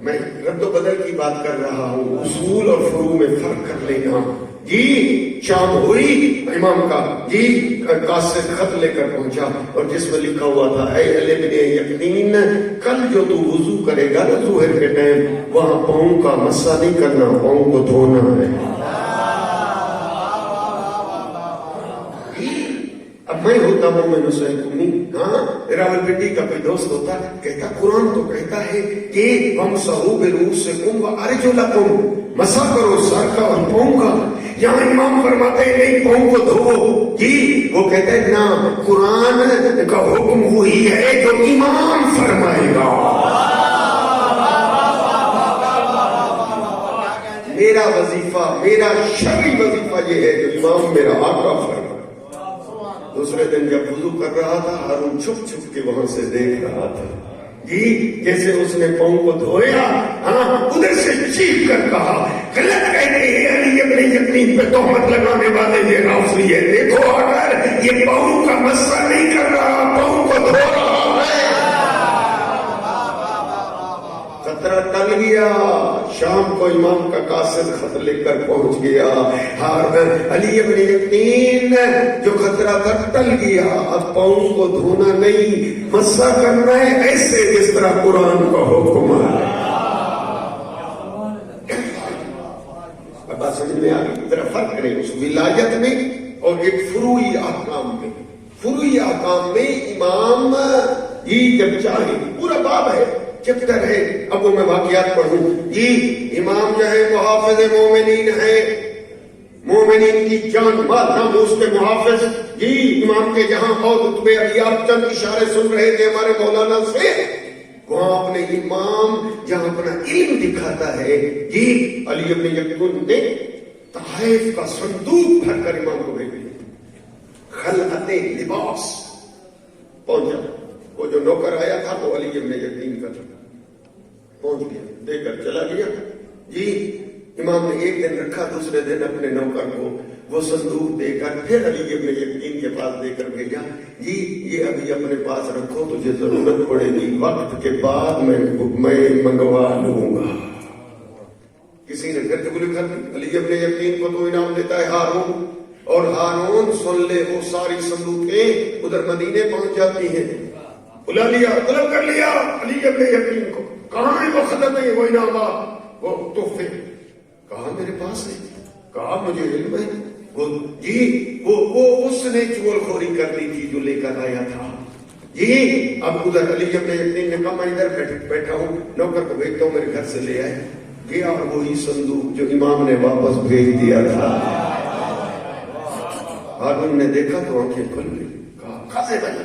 میں رد و بدل کی بات کر رہا ہوں, اصول اور فروع میں فرق کر لینا جی. شام ہوئی امام کا جی, قاصد خط لے کر پہنچا اور جس میں لکھا ہوا تھا اے علی بن یقین کل جو تو وضو کرے گا نا ظہر کے ٹائم, وہاں پاؤں کا مسا نہیں کرنا, پاؤں کو دھونا ہے. اب میں ہوتا مومن حسین امی. ہاں راولپنڈی کا کوئی دوست ہوتا کہتا قرآن تو کہتا ہے کہ وَامْسَحُوا بِرُؤُوسِكُمْ وَأَرْجُلَكُمْ، مسا کرو سر کا اور پاؤں کا. یہاں امام فرماتے ہیں نہیں پاؤں کو دھو جی. وہ کہتے ہیں نا قرآن کا حکم وہی ہے جو امام فرمائے گا. میرا وظیفہ، میرا شرعی وظیفہ یہ ہے جو امام میرا آقا فرمائے. دوسرے دن جب وضو کر رہا تھا ہارون چھپ چھپ کے وہاں سے دیکھ رہا تھا جی. جیسے اس نے پاؤں کو دھویا ہاں ادھر سے چیخ کر کہا غلط کہتے ہیں علی ابن یقین پہ تہمت لگانے والے یہ رافضی ہے. دیکھو اگر یہ پاؤں کا مسئلہ نہیں کر رہا، پاؤں کو دھو رہا ہے. خطرہ ٹل گیا. شام کو امام کا قاصد خط لکھ کر پہنچ گیا. علی ابن یقین جو خطرہ تھا ٹل گیا. اب پاؤں کو دھونا نہیں، مسا کرنا ہے ایسے جس طرح قرآن کا حکم ہے. بات سمجھ میں آ گئی؟ ذرا فرق کریں اس ولایت میں اور ایک فروعی احکام میں. فروعی احکام میں امام یہ جب چاہے، پورا باب ہے چیپٹر ہے، اب وہ میں واقعات پڑھوں جی. امام جو ہے محافظ مومنین ہے، مومنین کی جان مال ناموس کے محافظ جی. امام کے جہاں اور رتبے ابھی آپ چند اشارے سن رہے تھے ہمارے مولانا سے، وہاں اپنے امام جہاں اپنا علم دکھاتا ہے جی. علی ابن یقین نے تحائف کا صندوق بھر کر امام کو بھیج دیا. خلعت لباس پہنچا. وہ جو نوکر آیا تھا وہ علی ابن یقین کا تھا. پہنچ گیا، دے کر چلا گیا جی. امام نے ایک دن رکھا، دوسرے دن اپنے نوکر کو وہ صندوق دے کر پھر علی ابن یقین کے پاس دے کر بھیجا جی. یہ ابھی اپنے پاس رکھو، تجھے ضرورت پڑے گی، وقت کے بعد میں منگوا لوں گا. کسی نے پھر تقریر کر دی. علی ابن یقین کو تو انعام دیتا ہے ہارون، اور ہارون سن لے وہ ساری صندوقیں ادھر مدینے پہنچ جاتی ہیں. بلا لیا، طلب کر لیا علی ابن یقین کو. کہاں ہے وہ ختم ہے، وہ انعامات، وہ تحفے؟ کہا میرے پاس ہے. کہا مجھے علم ہے. وہ جی وہ اس نے چول خوری کر لی تھی جو لے کر آیا تھا جی. اب ادھر علی ابن یقین نے کہا میں ادھر بیٹھا ہوں، نوکر کو بھیجتا ہوں میرے گھر سے لے آئے. گیا اور وہی صندوق جو امام نے واپس بھیج دیا تھا. ہارون نے دیکھا تو آنکھیں کھل گئی. کہا کھاسے بھائی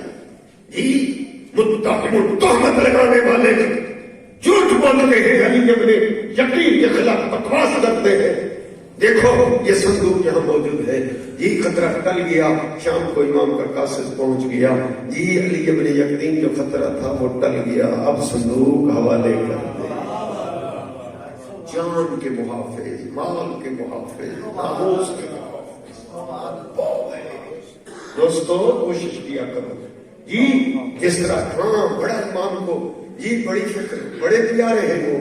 جی تہمت لگانے والے جھوٹ بولتے ہیں، علی ابن یقین کے خلاف بکواس کرتے ہیں. دیکھو یہ صندوق یہاں موجود ہے جی. خطرہ ٹل گیا. شام کو امام کا قاصد پہنچ گیا جی. علی ابن یقین جو خطرہ تھا وہ ٹل گیا. اب صندوق حوالے کر دے. جان کے محافظ، مال کے محافظ، ناموس کے محافظ. دوستو کوشش کیا کرو جی. جس طرح ہاں بڑا امام کو جی بڑی فکر، بڑے پیارے ہیں وہ.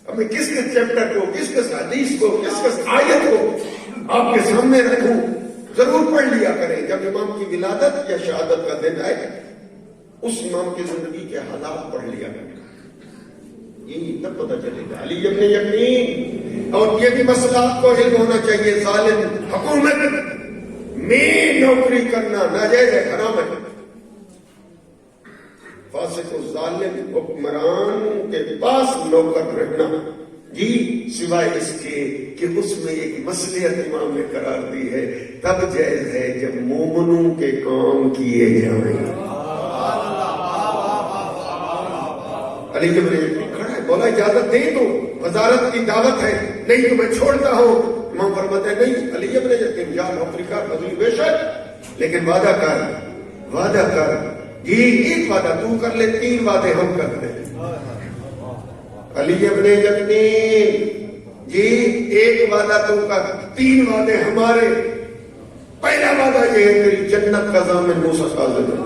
اب میں کس کس چیپٹر کو، کس کس حدیث کو، کس کس آیت کو آپ کے سامنے رکھوں، ضرور پڑھ لیا کریں. جب امام کی ولادت یا شہادت کا دن آئے اس امام کی زندگی کے حالات پڑھ لیا کریں. یہی تب پتہ چلے گا. علی ابن یقین. اور یہ بھی مسئلہ آپ کو علم ہونا چاہیے، ظالم حکومت میں نوکری کرنا ناجائز ہے، حرام ہے. فاسق و ظالم حکمران کے پاس نوکر رہنا جی، سوائے اس کے کہ اس میں ایک مصلحت امام نے قرار دی ہے، تب جائز ہے جب مومنوں کے کام کیے جائیں. علی ابن یقین کھڑا ہے، بولا اجازت دے تو وزارت کی دعوت ہے، نہیں تو میں چھوڑتا ہوں. امام فرماتے ہیں نہیں علی ابن یقین جا نوکری کر، بدلی بے شک، لیکن وعدہ کر، وعدہ کر جی. ایک وعدہ تو کر لے، 3 وعدے ہم کرتے ہیں. علی ابن یقین جی ایک وعدہ تو کر، 3 وعدے ہمارے. پہلا وعدہ یہ ہے تیری جنت کا ضامن موسیٰ کاظم ہے.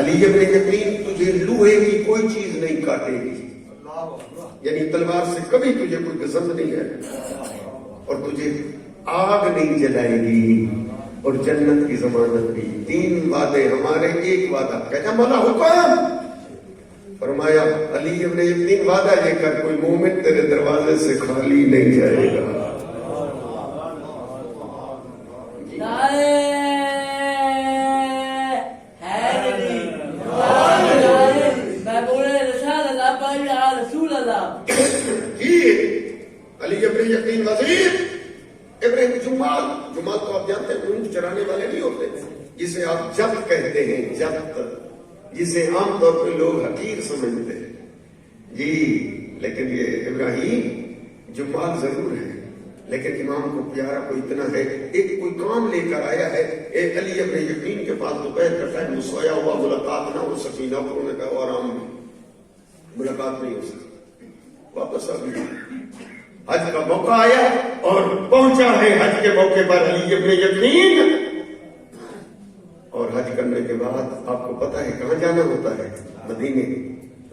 علی ابن یقین تجھے لوہے کی کوئی چیز نہیں کاٹے گی، یعنی تلوار سے کبھی تجھے کوئی گزند نہیں ہے، اور تجھے آگ نہیں جلائے گی، اور جنت کی ضمانت بھی. 3 وعدے ہمارے، ایک وعدہ. کہتا مولا حکم. فرمایا علی ابن یقین وعدہ لے کر کوئی مومن تیرے دروازے سے خالی نہیں جائے گا. جسے آپ جبت کہتے ہیں، جبت، جسے عام طور پہ لوگ حقیر سمجھتے ہیں جی، لیکن یہ ابراہیم جمال ضرور ہے، لیکن امام کو پیارا کو اتنا ہے، ایک کوئی کام لے کر آیا ہے، ایک علی ابن یقین کے پاس دوپہر کا ٹائم سویا ہوا، ملاقات نہ ہو سکی، نوکروں نے کہا آرام میں ملاقات نہیں ہو سکی، واپس آ گیا، حج کا موقع آیا اور پہنچا ہے حج کے موقع پر علی ابن یقین، اور حج کرنے کے بعد آپ کو پتا ہے کہاں جانا ہوتا ہے؟ مدینے،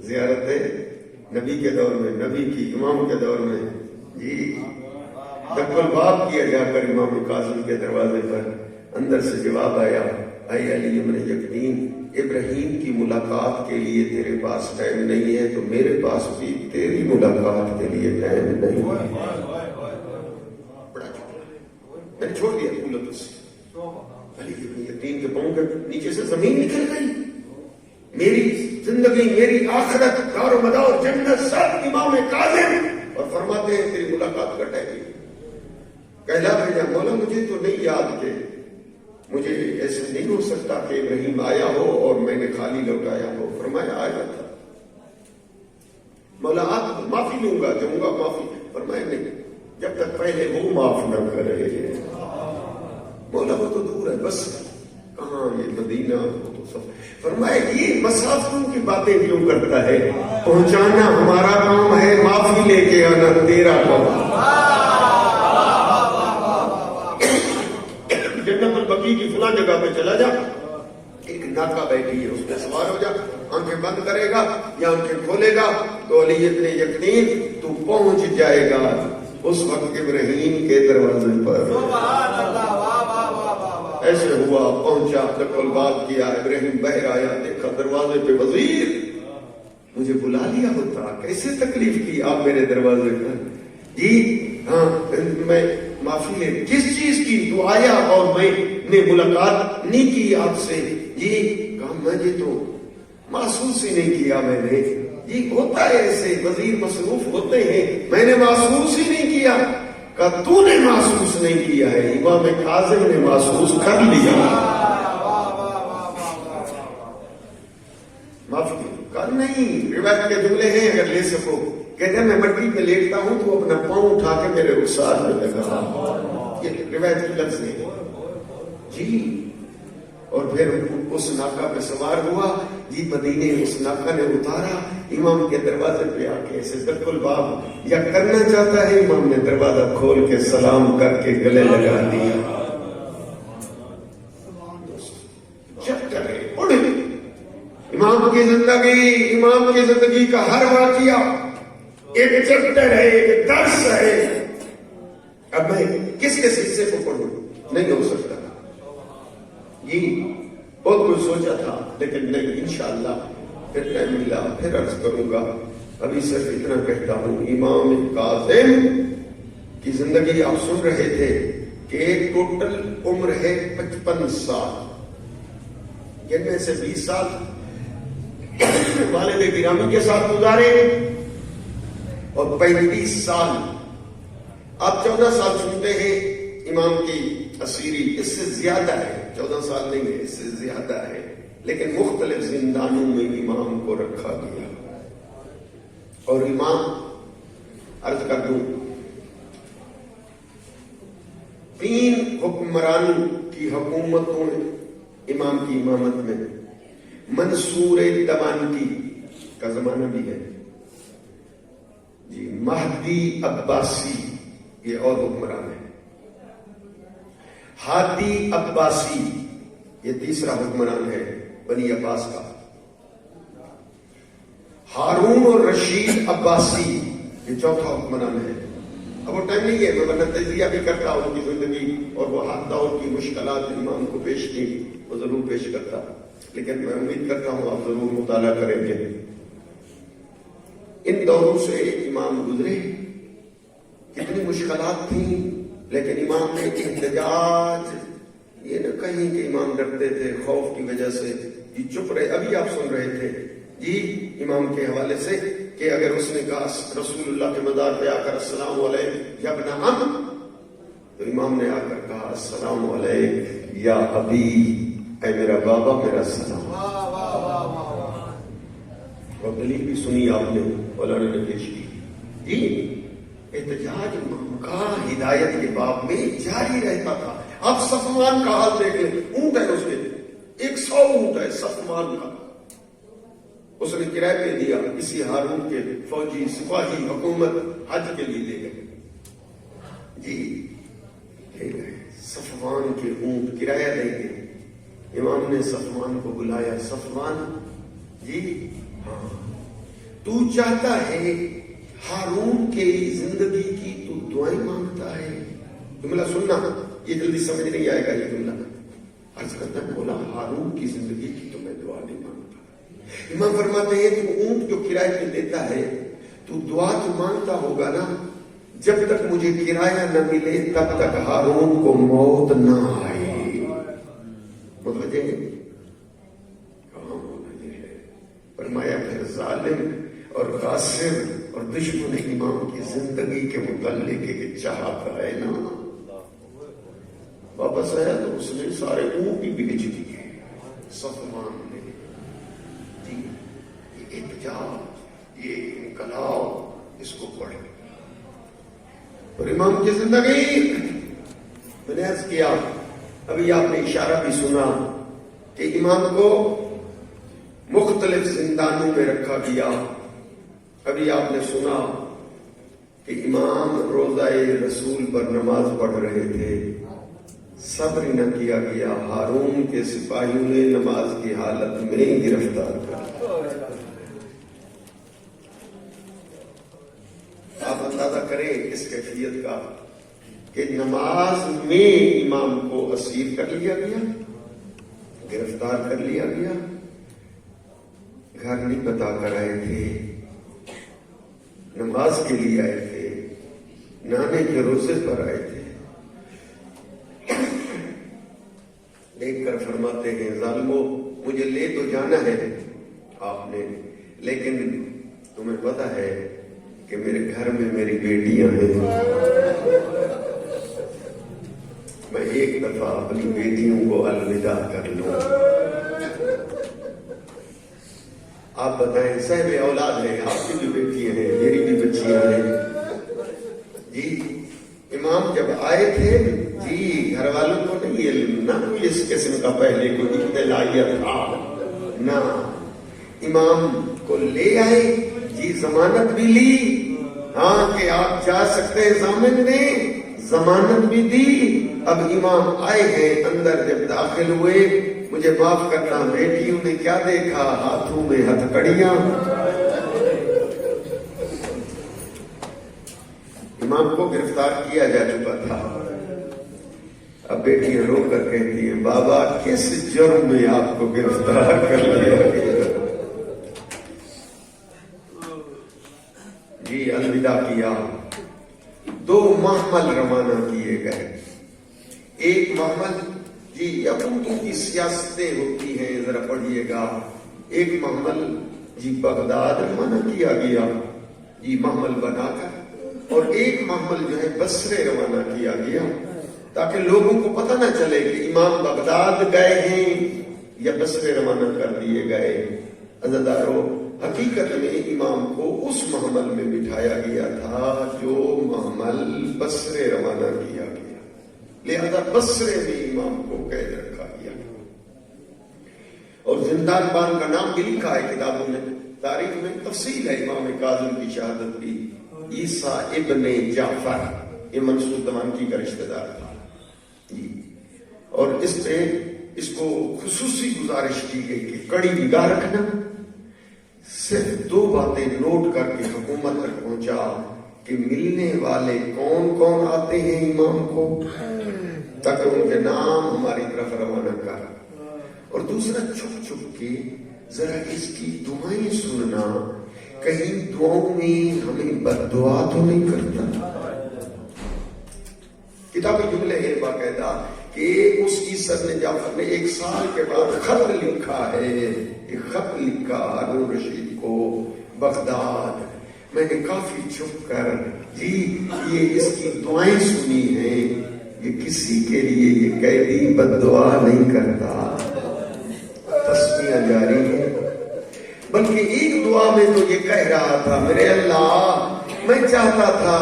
زیارت نبی کے دور میں، نبی کی، امام کے دور میں جی، دق الباب کیا جا کر امام کاظم کے دروازے پر، اندر سے جواب آیا، اے علی ابن یقین، ابراہیم کی ملاقات کے لیے تیرے پاس ٹائم نہیں ہے تو میرے پاس بھی تیری ملاقات کے لیے ٹائم نہیں ہے۔ میں نے چھوڑ دیا قولت سے، علی ابن یقین کے پاؤں کے نیچے سے زمین نکل گئی، میری زندگی، میری آخرت، دار و مدار، جنت سب امام کاظم، اور فرماتے ہیں تیری ملاقات کا ٹائم۔ کہلا بھیجا، مولا مجھے تو نہیں یاد کہ مجھے ایسے نہیں ہو سکتا کہ ابراہیم آیا ہو اور میں نے خالی لوٹایا ہو۔ فرمایا آیا تھا، مولا آپ معافی لوں گا، دوں گا معافی، فرمایا نہیں جب تک پہلے وہ معاف نہ کرے۔ مولا وہ تو دور ہے، بس کہاں یہ مدینہ، وہ تو سب۔ فرمایا یہ مسافروں کی باتیں کیوں کرتا ہے؟ پہنچانا ہمارا کام ہے، معافی لے کے آنا تیرا کام۔ جنت البقیع کی فلاں جگہ پہ چلا جا، ایک ناکا بیٹھی ہے، اس پہ سوار ہو جا، آنکھیں بند کرے گا یا آنکھیں کھولے گا تو علی ابن یقین تو پہنچ جائے گا اس وقت ابراہیم کے دروازے پر۔ ایسے ہوا، پہنچا، دق الباب کیا، ابراہیم باہر آیا، دیکھا دروازے پہ وزیر، مجھے بلا لیا ہوتا، کیسے تکلیف کی آپ میرے دروازے پر؟ جی ہاں، میں معافی لے، کس چیز کی؟ تو آیا اور میں نے ملاقات نہیں کی آپ سے۔ جی کہا میں جی تو محسوس ہی نہیں کیا میں نے۔ جی ہوتا ہے ایسے، وزیر مصروف ہوتے ہیں، میں نے محسوس ہی نہیں کیا۔ کہا تو نے محسوس نہیں کیا ہے، امام کاظم نے محسوس کر لیا۔ معافی کہا نہیں، روایت کے جملے ہیں اگر لے سکو، کہتے ہیں میں مٹی پہ لیٹتا ہوں تو اپنا پاؤں اٹھا کے میرے رخسار میں لگا، یہ روایت کی لفظ ہے جی۔ اور پھر اس ناکا پہ سوار ہوا جی، مدینے اس ناکا نے اتارا، امام کے دروازے پہ آ کے ایسے دق الباب یا کرنا چاہتا ہے، امام نے دروازہ کھول کے سلام کر کے گلے لگا دیا۔ جب کرے اڑ، امام کی زندگی، امام کی زندگی کا ہر واقعہ ایک چیپٹر ہے، ایک درس ہے۔ اب میں کس کس حصے کو پڑھوں؟ نہیں ہو سکتا جی، بہت کچھ سوچا تھا لیکن نہیں، انشاءاللہ پھر ٹائم ملا پھر عرض کروں گا۔ ابھی صرف اتنا کہتا ہوں، امام کاظم کی زندگی آپ سن رہے تھے کہ ایک ٹوٹل عمر ہے 55 سال، جن میں سے 20 سال والد گرامی کے ساتھ گزارے اور 35 سال، آپ 14 سال سنتے ہیں امام کی اسیری، اس سے زیادہ ہے، 14 سال نہیں ہے، اس سے زیادہ ہے، لیکن مختلف زندانوں میں امام کو رکھا گیا۔ اور امام عرض کر دوں، 3 حکمران کی حکومتوں امام کی امامت میں، منصور دمانکی کا زمانہ بھی ہے جی، مہدی عباسی یہ اور حکمران ہے، ہادی عباسی یہ تیسرا حکمران ہے بنی عباس کا، ہارون اور رشید عباسی یہ چوتھا حکمران ہے۔ اب وہ ٹائم نہیں ہے، میں ورنہ تجزیہ بھی کرتا ان کی زندگی اور وہ حادثہ اور کی مشکلات امام کو پیش کی، وہ ضرور پیش کرتا، لیکن میں امید کرتا ہوں آپ ضرور مطالعہ کریں گے۔ ان دوروں سے امام گزرے، کتنی مشکلات تھیں، لیکن امام نے احتجاج یہ نہ کہیں کہ امام ڈرتے تھے خوف کی وجہ سے، یہ چپ رہے۔ ابھی آپ سن رہے تھے جی امام کے حوالے سے کہ اگر اس نے کہا رسول اللہ کے مزار پہ آ کر السلام علیکم یا ابن عم، تو امام نے آ کر کہا السلام علیکم یا ابی، اے میرا بابا میرا سلام. اور دلیل بھی سنی آپ نے مولانا نے پیش کی. جی احتجاج امام کا ہدایت کے باب میں جاری رہتا تھا. آپ صفوان کا حال دیکھ لیں, اونٹ ہے اس کے 100 اونٹ ہے صفوان کا, اس نے کرایہ پہ دیا. کسی ہارون کے فوجی سپاہی حکومت حج کے لیے لے گئے. جی لے گئے صفوان کے اونٹ کرایہ دیں گے. امام نے صفوان کو بلایا. صفوان جی ہاں, تو چاہتا ہے ہارون کے زندگی کی تو دعائیں مانگتا ہے. جملہ سننا, یہ جلدی سمجھ نہیں آئے گا یہ جملہ. عرض کرتا ہے بولا ہارون کی زندگی کی تو میں دعا نہیں مانگتا. امام فرماتے ہیں تو اونٹ جو کرائے پہ دیتا ہے تو دعا تو مانگتا ہوگا نا, جب تک مجھے کرایہ نہ ملے تب تک ہارون کو موت نہ آئے. متوجہ کہاں ہونا یہ ہے. فرمایا پھر ظالم اور غاصب اور دشمن امام کی زندگی کے متعلق کہ چاہتا ہے نا. واپس آیا تو اس نے سارے اونٹ بھی بیچ دیے صفوان نے. جی یہ احتجاج, یہ انقلاب, اس کو پڑھے. اور امام کی زندگی میں نے عرض کیا, ابھی آپ نے اشارہ بھی سنا کہ امام کو مختلف زندانوں میں رکھا گیا. ابھی آپ نے سنا کہ امام روضہ رسول پر نماز پڑھ رہے تھے, صبر نہ کیا گیا, ہارون کے سپاہیوں نے نماز کی حالت میں گرفتار کر. آپ اندازہ کریں اس کیفیت کا کہ نماز میں امام کو اسیر کر لیا گیا, گرفتار کر لیا گیا. گھر نہیں بتا کر آئے تھے, نماز کے لیے آئے تھے, نانے کے روزے پر آئے تھے. دیکھ کر فرماتے ہیں ظالمو مجھے لے تو جانا ہے آپ نے, لیکن تمہیں پتا ہے کہ میرے گھر میں میری بیٹیاں ہیں. میں ایک دفعہ اپنی بیٹیوں کو الوداع کر لوں. آپ بتائیں صاحب اولاد ہے, آپ کی بھی بیٹیاں ہیں, میری بھی بچیاں ہیں. جی امام جب آئے تھے, جی گھر والوں کو نہیں علم, نہ کوئی اس قسم کا پہلے کوئی اطلاعیت تھا نہ. امام کو لے آئے, جی ضمانت بھی لی, ہاں کہ آپ جا سکتے ہیں, ضامن نے ضمانت بھی دی. اب امام آئے ہیں, اندر جب داخل ہوئے, مجھے معاف کرنا بیٹیوں نے کیا دیکھا, ہاتھوں میں ہتھکڑیاں. امام کو گرفتار کیا جا چکا تھا. اب بیٹیاں رو کر کہتی ہیں بابا کس جرم میں آپ کو گرفتار کر لیا گیا. جی الوداع کیا. 2 محمل روانہ کیے گئے. ایک محمل, جی یہودوں کی سیاستیں ہوتی ہیں, ذرا پڑھیے گا. ایک محمل جی بغداد روانہ کیا گیا, جی محمل بنا کر, اور ایک محمل جو ہے بصرے روانہ کیا گیا, تاکہ لوگوں کو پتہ نہ چلے کہ امام بغداد گئے ہیں یا بصرے روانہ کر دیے گئے. عزیزارو حقیقت میں امام کو اس محمل میں بٹھایا گیا تھا جو محمل بصرے روانہ کیا گیا, لہذا بصرے میں امام کو قید رکھا گیا. اور زندان بان کا نام بھی لکھا ہے کتابوں میں, تاریخ میں تفصیل ہے. امام کاظم کی شہادت بھی. عیسیٰ ابن جعفر, یہ منصور دمانکی کا رشتہ دار تھا جی. اور اس پہ اس کو خصوصی گزارش کی گئی کہ کڑی نگاہ رکھنا, صرف 2 باتیں نوٹ کر کے حکومت تک پہنچا کہ ملنے والے کون کون آتے ہیں امام کو, تاکہ ان کے نام ہماری طرف روانہ کر. اور دوسرا چھپ چھپ کے ذرا اس کی دعائیں سننا, کہیں دعاؤں میں ہمیں بد دعا تو نہیں کرتا. کتابی جملے ہیں باقاعدہ کہ اس عیسیٰ ابن جعفر نے 1 سال کے بعد خط لکھا ہے, ایک خط لکھا ہارون رشید کو بغداد. میں نے کافی چھپ کر جی یہ اس کی دعائیں سنی ہیں, یہ کسی کے لیے یہ قیدی بد دعا نہیں کرتا. تلخیاں جاری ہیں، بلکہ ایک دعا میں تو یہ کہہ رہا تھا، میرے اللہ میں چاہتا تھا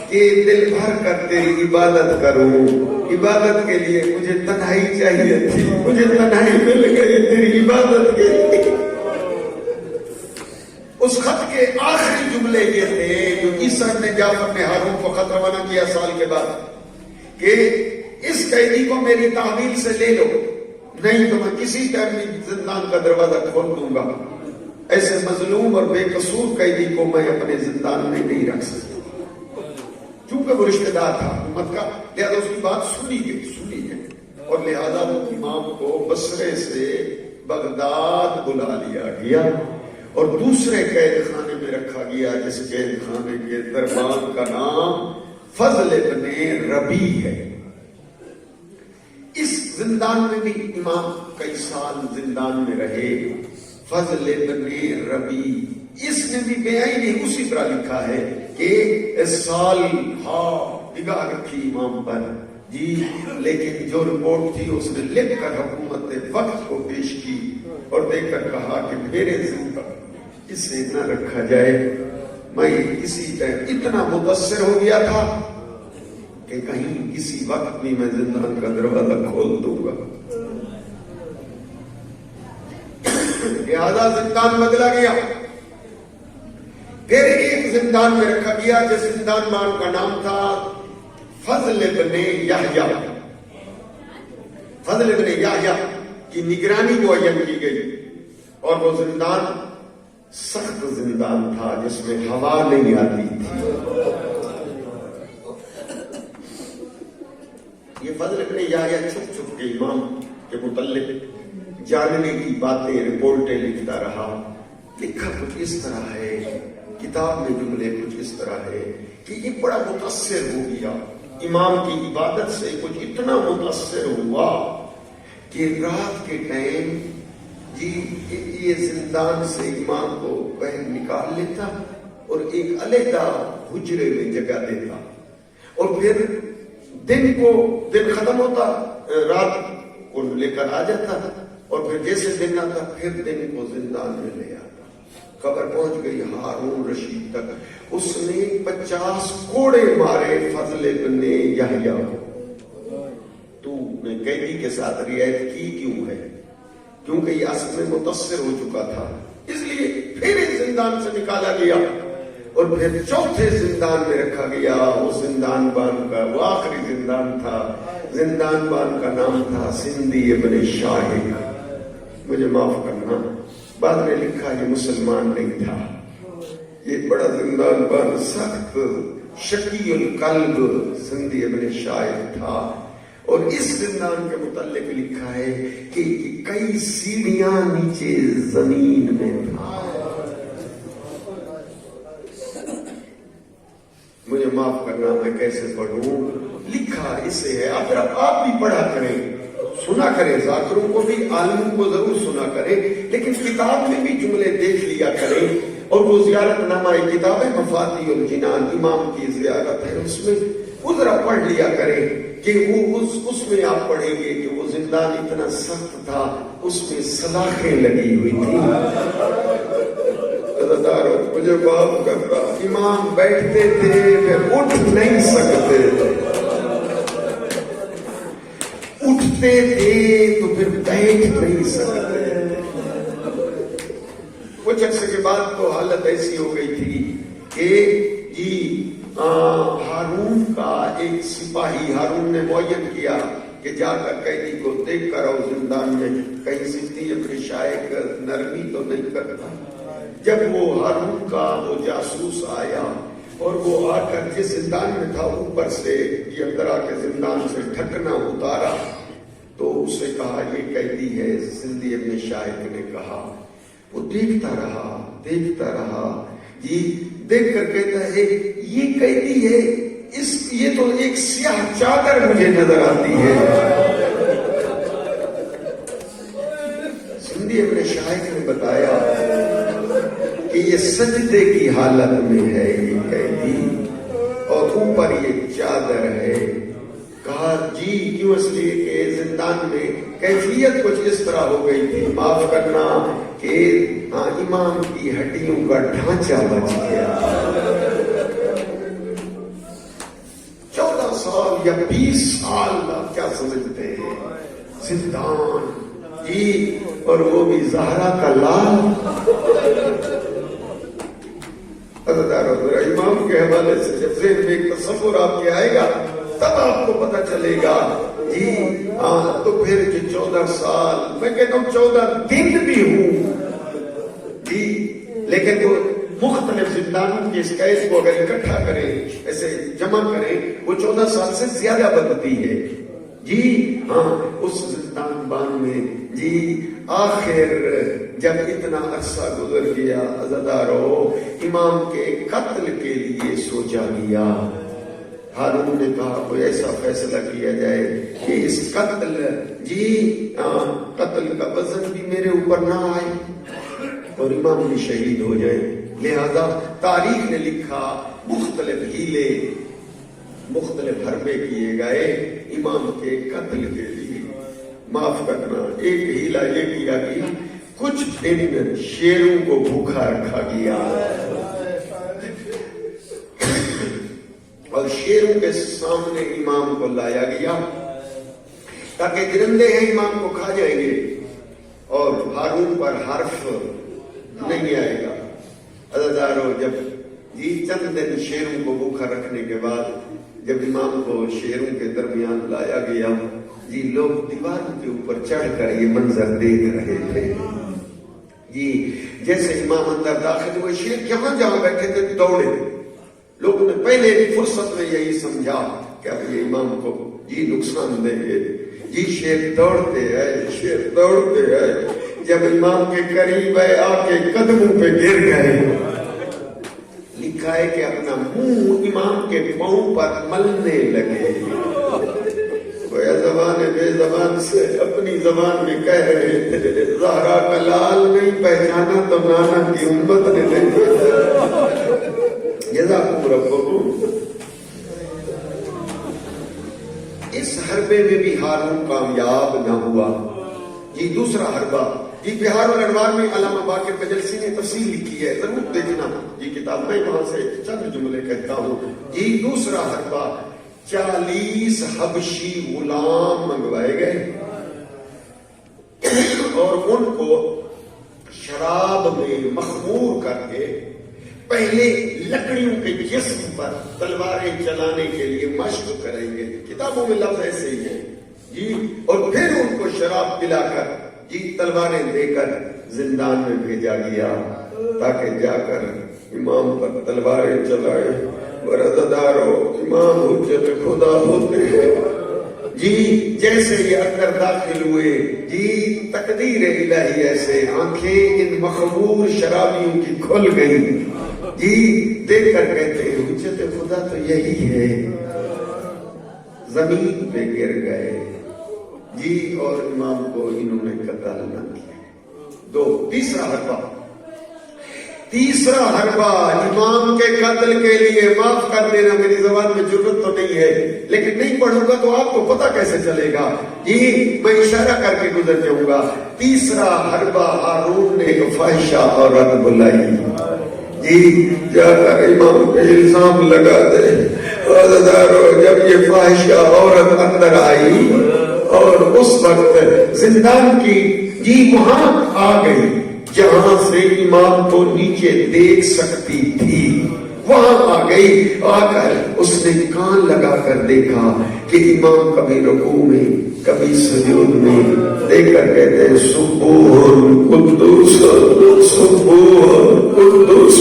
کہ دل بھر کر تیری عبادت کروں، عبادت کے لیے مجھے تنہائی چاہیے تھی، مجھے تنہائی مل گئی تیری عبادت کے لیے۔ اس خط کے آخری جملے یہ تھے جو عیسیٰ نے جعفر نے ہارون کو خط روانہ کیا سال کے بعد کہ اس قیدی کو میری تحویل سے لے لو، نہیں تو میں کسی ٹائم میں زندان کا دروازہ کھول دوں گا، ایسے مظلوم اور بے قصور قیدی کو میں اپنے زندان میں نہیں رکھ سکتا، چونکہ وہ رشتہ دار تھا حکومت کا، لہذا اس کی بات سنی گئی اور لہذا امام کو بصرے سے بغداد بلا لیا گیا اور دوسرے قید خانے میں رکھا گیا، جس قید خانے کے دربان کا نام فضل ابن ربی ہے۔ اس زندان میں بھی امام کئی سال زندان میں رہے، فضل ابن ربی، اس نے بھی بے عینی اسی طرح لکھا ہے کہ اس سال نگاہ رکھی امام پر جی، لیکن جو رپورٹ تھی اس نے لکھ کر حکومت وقت کو پیش کی اور دیکھ کر کہا کہ میرے زندہ اسے نہ رکھا جائے، میں کسی ٹائم اتنا متاثر ہو گیا تھا کہ کہیں کسی وقت بھی میں زندان کا دروازہ کھول دوں گا، لہذا زندان بدلا گیا۔ پھر ایک زندان میں رکھا گیا جس زندان مان کا نام تھا فضل ابن یحییٰ۔ فضل ابن یحییٰ کی نگرانی معین کی گئی اور وہ زندان سخت زندان تھا جس میں ہوا نہیں آتی تھی۔ یہ فضل ابن یحییٰ چھپ چھپ کے امام کے متعلق جاننے کی باتیں رپورٹیں لکھتا رہا۔ لکھا کچھ اس طرح ہے، کتاب میں جملے کچھ اس طرح ہے کہ یہ بڑا متاثر ہو گیا، امام کی عبادت سے کچھ اتنا متاثر ہوا کہ رات کے ٹائم جی یہ زندان سے امام کو باہر نکال لیتا اور ایک علیحدہ حجرے میں جگہ دیتا، اور پھر دن ختم ہوتا رات کو لے کر آ جاتا، اور پھر جیسے دن آتا پھر دن کو زندان میں لے آتا۔ خبر پہنچ گئی ہارون رشید تک، اس نے 50 کوڑے مارے فضل ابن یحییٰ کو۔ تو نے قیدی کے ساتھ رعایت کی کیوں ہے؟ کیونکہ یہ اصل میں متاثر ہو چکا تھا، اس لیے پھر اس زندان سے نکالا گیا اور پھر چوتھے زندان میں رکھا گیا۔ وہ زندان بان کا وہ آخری زندان تھا، زندان بان کا نام تھا سندھی ابن شاہق، مجھے معاف کرنا بعد میں لکھا یہ مسلمان نہیں تھا، یہ بڑا زندان بان سخت شقی القلب سندھی ابن شاہق تھا، اور اس زندان کے متعلق لکھا ہے کہ کئی سیڑھیاں نیچے زمین میں تھا۔ مجھے معاف کرنا میں کیسے پڑھوں، لکھا اسے ہے، اگر آپ بھی پڑھا کریں، سنا کریں، ذاکروں کو بھی عالموں کو ضرور سنا کریں، لیکن کتاب میں بھی جملے دیکھ لیا کریں، اور وہ زیارت نامہ کتاب ہے مفاتیح الجنان، امام کی زیارت ہے، اس میں وہ ذرا پڑھ لیا کریں کہ وہ اس میں آپ پڑھیں گے کہ وہ زندان اتنا سخت تھا، اس میں سلاخیں لگی ہوئی تھی۔ مجھے معاف کرنا، امام بیٹھتے تھے پھر اٹھ نہیں سکتے تھے، اٹھتے تھے تو پھر بیٹھ نہیں سکتے۔ کچھ عرصے کے بعد تو حالت ایسی ہو گئی تھی کہ جی ہارون کا ایک سپاہی، ہارون نے معین کیا کہ جا کر قیدی کو دیکھ کر آؤ زندان میں کہیں سندھی ابن شاہق نرمی تو نہیں کرتا۔ جب وہ ہارون کا وہ جاسوس آیا اور وہ آ کر جس زندان میں تھا اوپر سے یہ اندر آ کے زندان سے ڈھکنا اتارا تو اسے کہا یہ قیدی ہے، سندھی ابن شاہق نے کہا۔ وہ دیکھتا رہا جی، دیکھ کر کہتا ہے یہ قیدی ہے، یہ تو ایک سیاہ چادر مجھے نظر آتی ہے۔ سندھی ابن شاہق نے بتایا کہ یہ سجدے کی حالت میں ہے یہ قیدی، اور اوپر یہ چادر ہے۔ کہا جی کیوں؟ اس لیے کہ زندان میں کیفیت کچھ اس طرح ہو گئی تھی، معاف کرنا کہ امام کی ہڈیوں کا ڈھانچہ بچ گیا۔ 14 سال یا 20 سال آپ کیا سمجھتے ہیں، زندان جی، اور وہ بھی زہرا کا لال۔ امام کے حوالے سے جب ذہن میں ایک تصور آپ کے آئے گا تب آپ کو پتہ چلے گا جی ہاں۔ تو پھر جو 14 سال، میں کہتا ہوں 14 دن بھی ہوں جی، لیکن وہ مختلف زندانوں کی اس قید کو اگر اکٹھا کریں، ایسے جمع کریں، وہ 14 سال سے زیادہ بنتی ہے جی ہاں۔ اس زندان بان میں جی آخر جب اتنا عرصہ گزر گیا، عزادارو امام کے قتل کے لیے سوچا گیا۔ ہارون نے کہا کوئی ایسا فیصلہ کیا جائے کہ اس قتل جی قتل کا وزن بھی میرے اوپر نہ آئے اور امام بھی شہید ہو جائے۔ لہذا تاریخ نے لکھا مختلف ہیلے، مختلف حربے کیے گئے امام کے قتل کے لیے۔ معاف کرنا، ایک ہیلا یہ کیا گیا، کچھ دن شیروں کو بھوکا رکھا گیا اور شیروں کے سامنے امام کو لایا گیا تاکہ درندے ہیں امام کو کھا جائیں گے اور ہارون پر حرف نہیں آئے گا۔ عزادارو جب جی چند دن شیروں کو بھوکا رکھنے کے بعد جب امام کو شیروں کے درمیان لایا گیا جی، لوگ دیوار کے اوپر چڑھ کر یہ منظر دیکھ رہے تھے جی۔ جیسے امام اندر داخل ہوئے، شیر جہاں جہاں بیٹھے تھے دوڑے۔ لوگوں نے پہلے فرصت میں یہی سمجھا کہ اب یہ امام کو جی نقصان دیں گے جی۔ شیر دوڑتے آئے، شیر دوڑتے آئے، جب امام کے قریب آئے آ کے قدموں پہ گر گئے۔ لکھا ہے کہ اپنا منہ امام کے پاؤں پر ملنے لگے۔ گویا زبان بے زبان سے اپنی زبان میں کہہ رہے تھے زہرا کا لال نہیں پہچانا تو نانا کی امت نے نہیں پہچانا۔ جزاکم ربکم۔ اس حربے میں بھی ہارون کامیاب نہ ہوا جی۔ دوسرا حربہ جی بہار الانوار میں علامہ باقر بجلسی نے تفصیل لکھی ہے، ضرور دیکھنا جی کتاب، میں وہاں سے چند جملے کہتا ہوں جی۔ دوسرا حربہ 40 حبشی غلام منگوائے گئے اور ان کو شراب میں مخمور کر کے پہلے لکڑیوں کے جسم پر تلواریں چلانے کے لیے مشق کریں گے، کتابوں میں لفظ ایسے ہی ہیں جی، اور پھر ان کو شراب پلا کر جی تلواریں دے کر زندان میں بھیجا گیا تاکہ جا کر امام پر تلواریں چلائے۔ برادرو امام حجت خدا ہوتے ہیں جی۔ جیسے یہ اندر داخل ہوئے جی، تقدیر الہی ایسے آنکھیں ان مخمور شرابیوں کی کھل گئی جی، دیکھ کر کہتے ہیں حجت خدا تو یہی ہے۔ زمین پہ گر گئے جی اور امام کو انہوں نے قتل نہ کیا۔ تیسرا حربہ امام کے قتل کے لیے، معاف کر دینا میری زبان میں جرت تو نہیں ہے لیکن نہیں پڑھوں گا تو آپ کو پتہ کیسے چلے گا جی، میں اشارہ کر کے گزر جاؤں گا۔ تیسرا حربہ ہارون نے ایک فاحشہ عورت بلائی جی، جا کر امام پہ الزام لگا دے۔ جب یہ فاحشہ عورت اندر آئی اور اس وقت زندان کی جی وہاں آ گئی جہاں سے امام کو نیچے دیکھ سکتی تھی، وہاں آ گئی، آ کر اس نے کان لگا کر دیکھا کہ امام کبھی رکوع میں کبھی سجود میں، دیکھ کر کہتے ہیں سبحان قدوس سبحان قدوس۔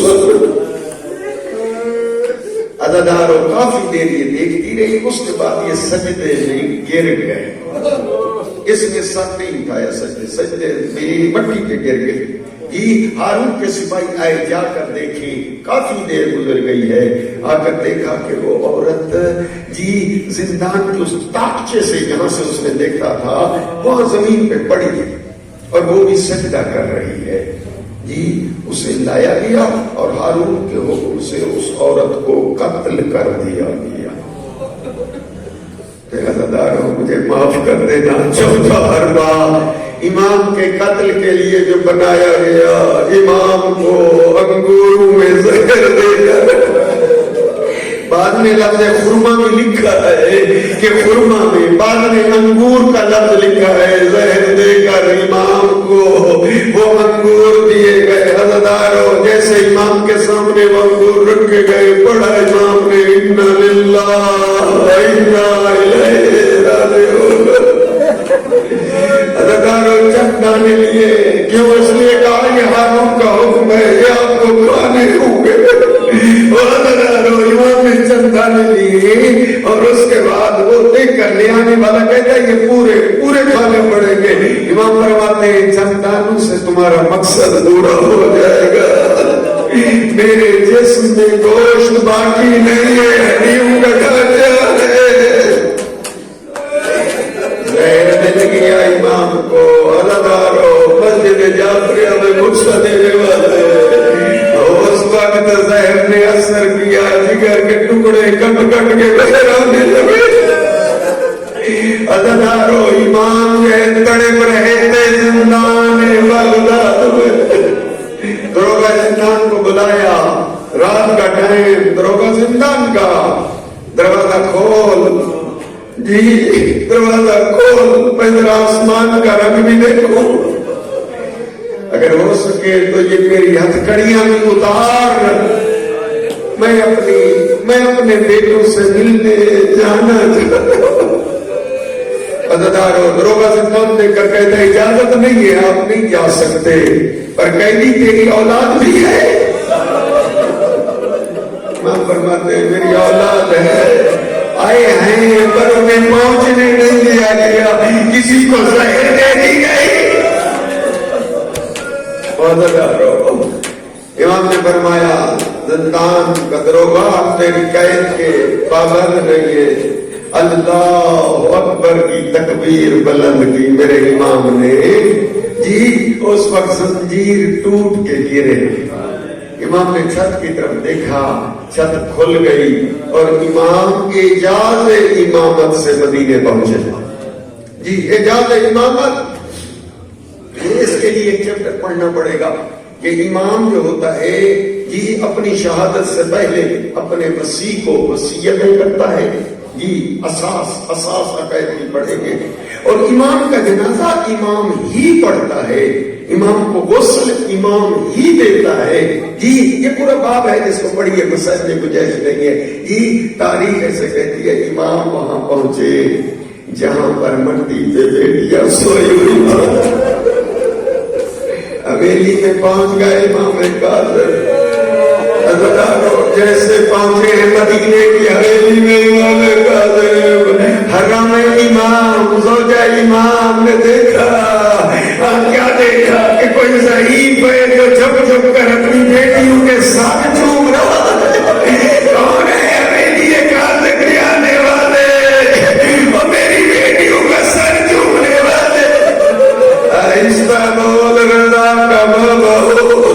عزادارو کافی دیر یہ دیکھتی رہی، اس کے بعد یہ سجدے میں گر گئے۔ اس نے سر نہیں اٹھایا، سجدے میں مٹی پہ گر گئے جی۔ ہارون کے سپاہی آئے، جا کر دیکھیں، کافی دیر گزر گئی ہے، آ کر دیکھا کہ وہ عورت جی زندان کے اس تاکچے سے جہاں سے اس نے دیکھا تھا وہاں زمین پہ پڑی تھی اور وہ بھی سجدہ کر رہی ہے جی۔ اسے لایا گیا اور ہارون کے حکم سے اس عورت کو قتل کر دیا گیا۔ عزاداروں مجھے معاف کر دینا، چوتھا حربہ امام کے قتل کے لیے جو بنایا گیا، امام کو انگوروں میں زہر دے کر، بعد میں لفظ خرما بھی لکھا ہے کہ خرما میں، بعد میں انگور کا لفظ لکھا ہے، زہر دے کر امام کو وہ انگور دیے گئے۔ عزاداروں جیسے امام کے سامنے وہ انگور رکھے گئے، پڑھا امام نے انا للہ و انا الیہ راجعون۔ عزاداروں چند دانے لیے، کیوں؟ اس لیے کہا یہ ہارون کا حکم ہے، یہ آپ کو کھانے ہوں گے۔ امام نے چند دانے لیے اور اس کے بعد وہ دیکھ کر لے آنے والا کہتا ہے یہ پورے کھانے پڑیں گے۔ امام فرماتے ہیں چند دانوں سے تمہارا مقصد پورا ہو جائے گا، میرے جسم میں گوشت باقی نہیں ہے، ہڈیوں کا ڈھانچہ ہے۔ زہر مل گیا امام کو۔ عزاداروں مسجد جعفریہ میں غصہ دینے والے، اس وقت زہر نے اثر کیا، جگر کے ٹکڑے کٹ کٹ کے باہر آنے لگے۔ عزاداروں امام کے تڑپ رہے تھے زندان بغداد میں۔ دروگا زندان کو بلایا، رات کا ٹائم، دروگا زندان کا دروازہ کھول، جی دروازہ کھول، میں ذرا آسمان کا رنگ بھی دیکھوں، اگر ہو سکے تو یہ میری ہتھکڑیاں بھی اتار، میں اپنے بیٹوں سے ملنے جانا چاہتا ہوں۔ عزاداروں دروگا زندان دے کر کہتا ہے اجازت نہیں ہے، آپ نہیں جا سکتے، پر قیدی تیری اولاد بھی ہے۔ ماں فرماتے ہیں میری اولاد ہے، آئے ہیں پر انہیں پہنچنے نہیں دیا گیا، کسی کو زہر دے دی گئی۔ امام نے فرمایا زندان کا دروگا تیری قید کے پابند نہیں ہے۔ اللہ اکبر کی تکبیر بلند کی میرے امام نے، جی اس وقت زنجیر ٹوٹ کے گرے۔ امام نے چھت کی طرف دیکھا، چھت کھل گئی اور امام اعجاز امامت سے مدینے پہنچے۔ جی اعجاز امامت، اس کے لیے ایک چیپٹر پڑھنا پڑے گا کہ امام جو ہوتا ہے جی اپنی شہادت سے پہلے اپنے وصی کو وصیتیں کرتا ہے، جی اساس عقائد کی پڑھیں گے، اور امام کا جنازہ امام ہی پڑھتا ہے، امام کو غسل امام ہی دیتا ہے۔ جی یہ پورا باب ہے جس کو پڑھیے، مسائل میں گنجائش نہیں ہے۔ جی تاریخ ایسے کہتی ہے امام وہاں پہنچے جہاں پر مٹی پہ بیٹیاں سوئی ہوئی، حویلی میں پہنچ گئے امام کاظم۔ جیسے پہنچے ہیں مدینے کی حویلی میں امام کاظم، حرم امام، زوجہ امام نے دیکھا، کیا دیکھا کہ کوئی ضعیف ہے جو جھک جھک کر اپنی بیٹیوں کے ساتھ چوم رہا ہے۔ کون ہے حویلی کاظم کے آنے والے؟ وہ میری بیٹیوں کا سر چومنے والے۔ آہستہ بول رضا کا بابا ہو،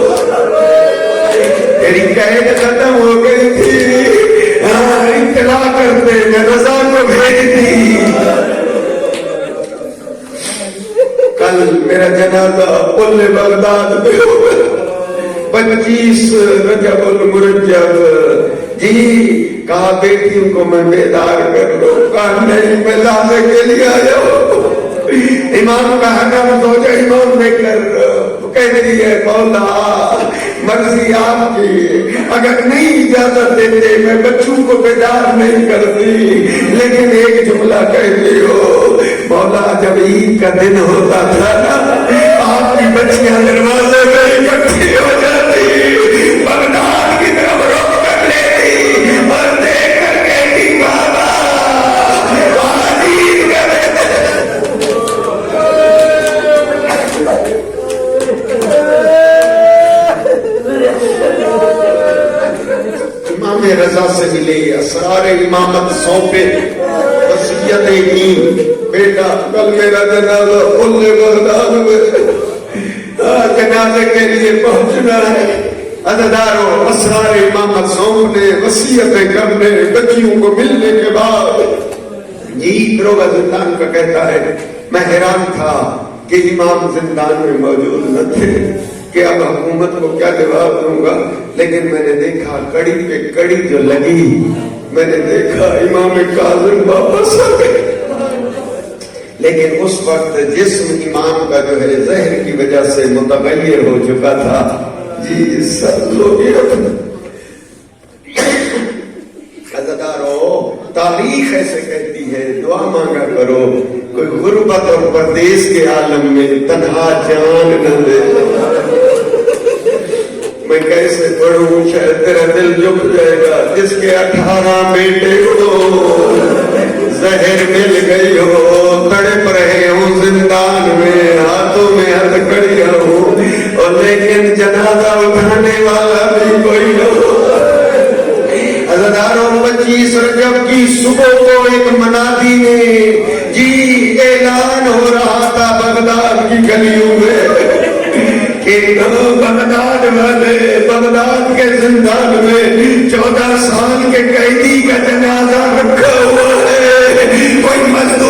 تیری قید ختم ہو گئی تھی، اطلاع کرتے میں رضا کو بھیج دی۔ کل میرا جنازہ پل بغداد میں ہو، 25 رجب المرجب، جی کہا بیٹیوں کو میں بیدار کر لو، کہا نہیں میں لانے کے لیے آیا ہوں۔ امام کا حکم زوجہ امام نے کہہ دی ہے مولا مرضی آپ کی، اگر نہیں اجازت دیتے میں بچوں کو بیدار نہیں کرتی، لیکن ایک جملہ کہتے ہو مولا جب عید کا دن ہوتا تھا نا، آپ کی بچیاں دروازے میں اکٹھی ہو جاتی، بغداد کی طرف رخ کر لیتی اور دیکھ کر کہتی بابا آج عید کا دن۔ امام رضا سے ملے، اسرار امامت سونپے، وصیتیں کی، بیٹا کل میرا جنازہ پل بغداد میں، جنازے کے لیے پہنچنا ہے۔ عزاداروں اسرار امامت سونپنے، وصیتیں کرنے، بچیوں کو ملنے کے بعد جی دروگا زندان کا کہتا ہے میں حیران تھا کہ امام زندان میں موجود نہ تھے کہ اب حکومت کو کیا جواب دوں گا، لیکن میں نے دیکھا کڑی پہ کڑی جو لگی، میں نے دیکھا امام کاظم واپس آ گئے، لیکن اس وقت جسم امام کا جو ہے زہر کی وجہ سے متغیر ہو چکا تھا۔ جی سب لوگ تاریخ ایسے کہتی ہے دعا مانگا کرو کوئی غربت اور پردیس کے عالم میں تنہا جان نہ دے۔ میں کیسے پڑھوں شاید تیرا دل جھک جائے گا، جس کے 18 بیٹے کو زہر مل گئی ہو، تڑپ رہے ہوں زندان میں، ہاتھوں میں ہتھکڑیاں ہوں، اور لیکن جنازہ اٹھانے والا بھی کوئی نہ ہو۔ عزاداروں 25 رجب کی صبح کو ایک منادی نے جی اعلان ہو رہا تھا بغداد کی گلیوں میں کہ بغداد والے، بغداد کے زندان میں 14 سال کے قیدی کا جنازہ رکھا ہوا ہے، کوئی مسجد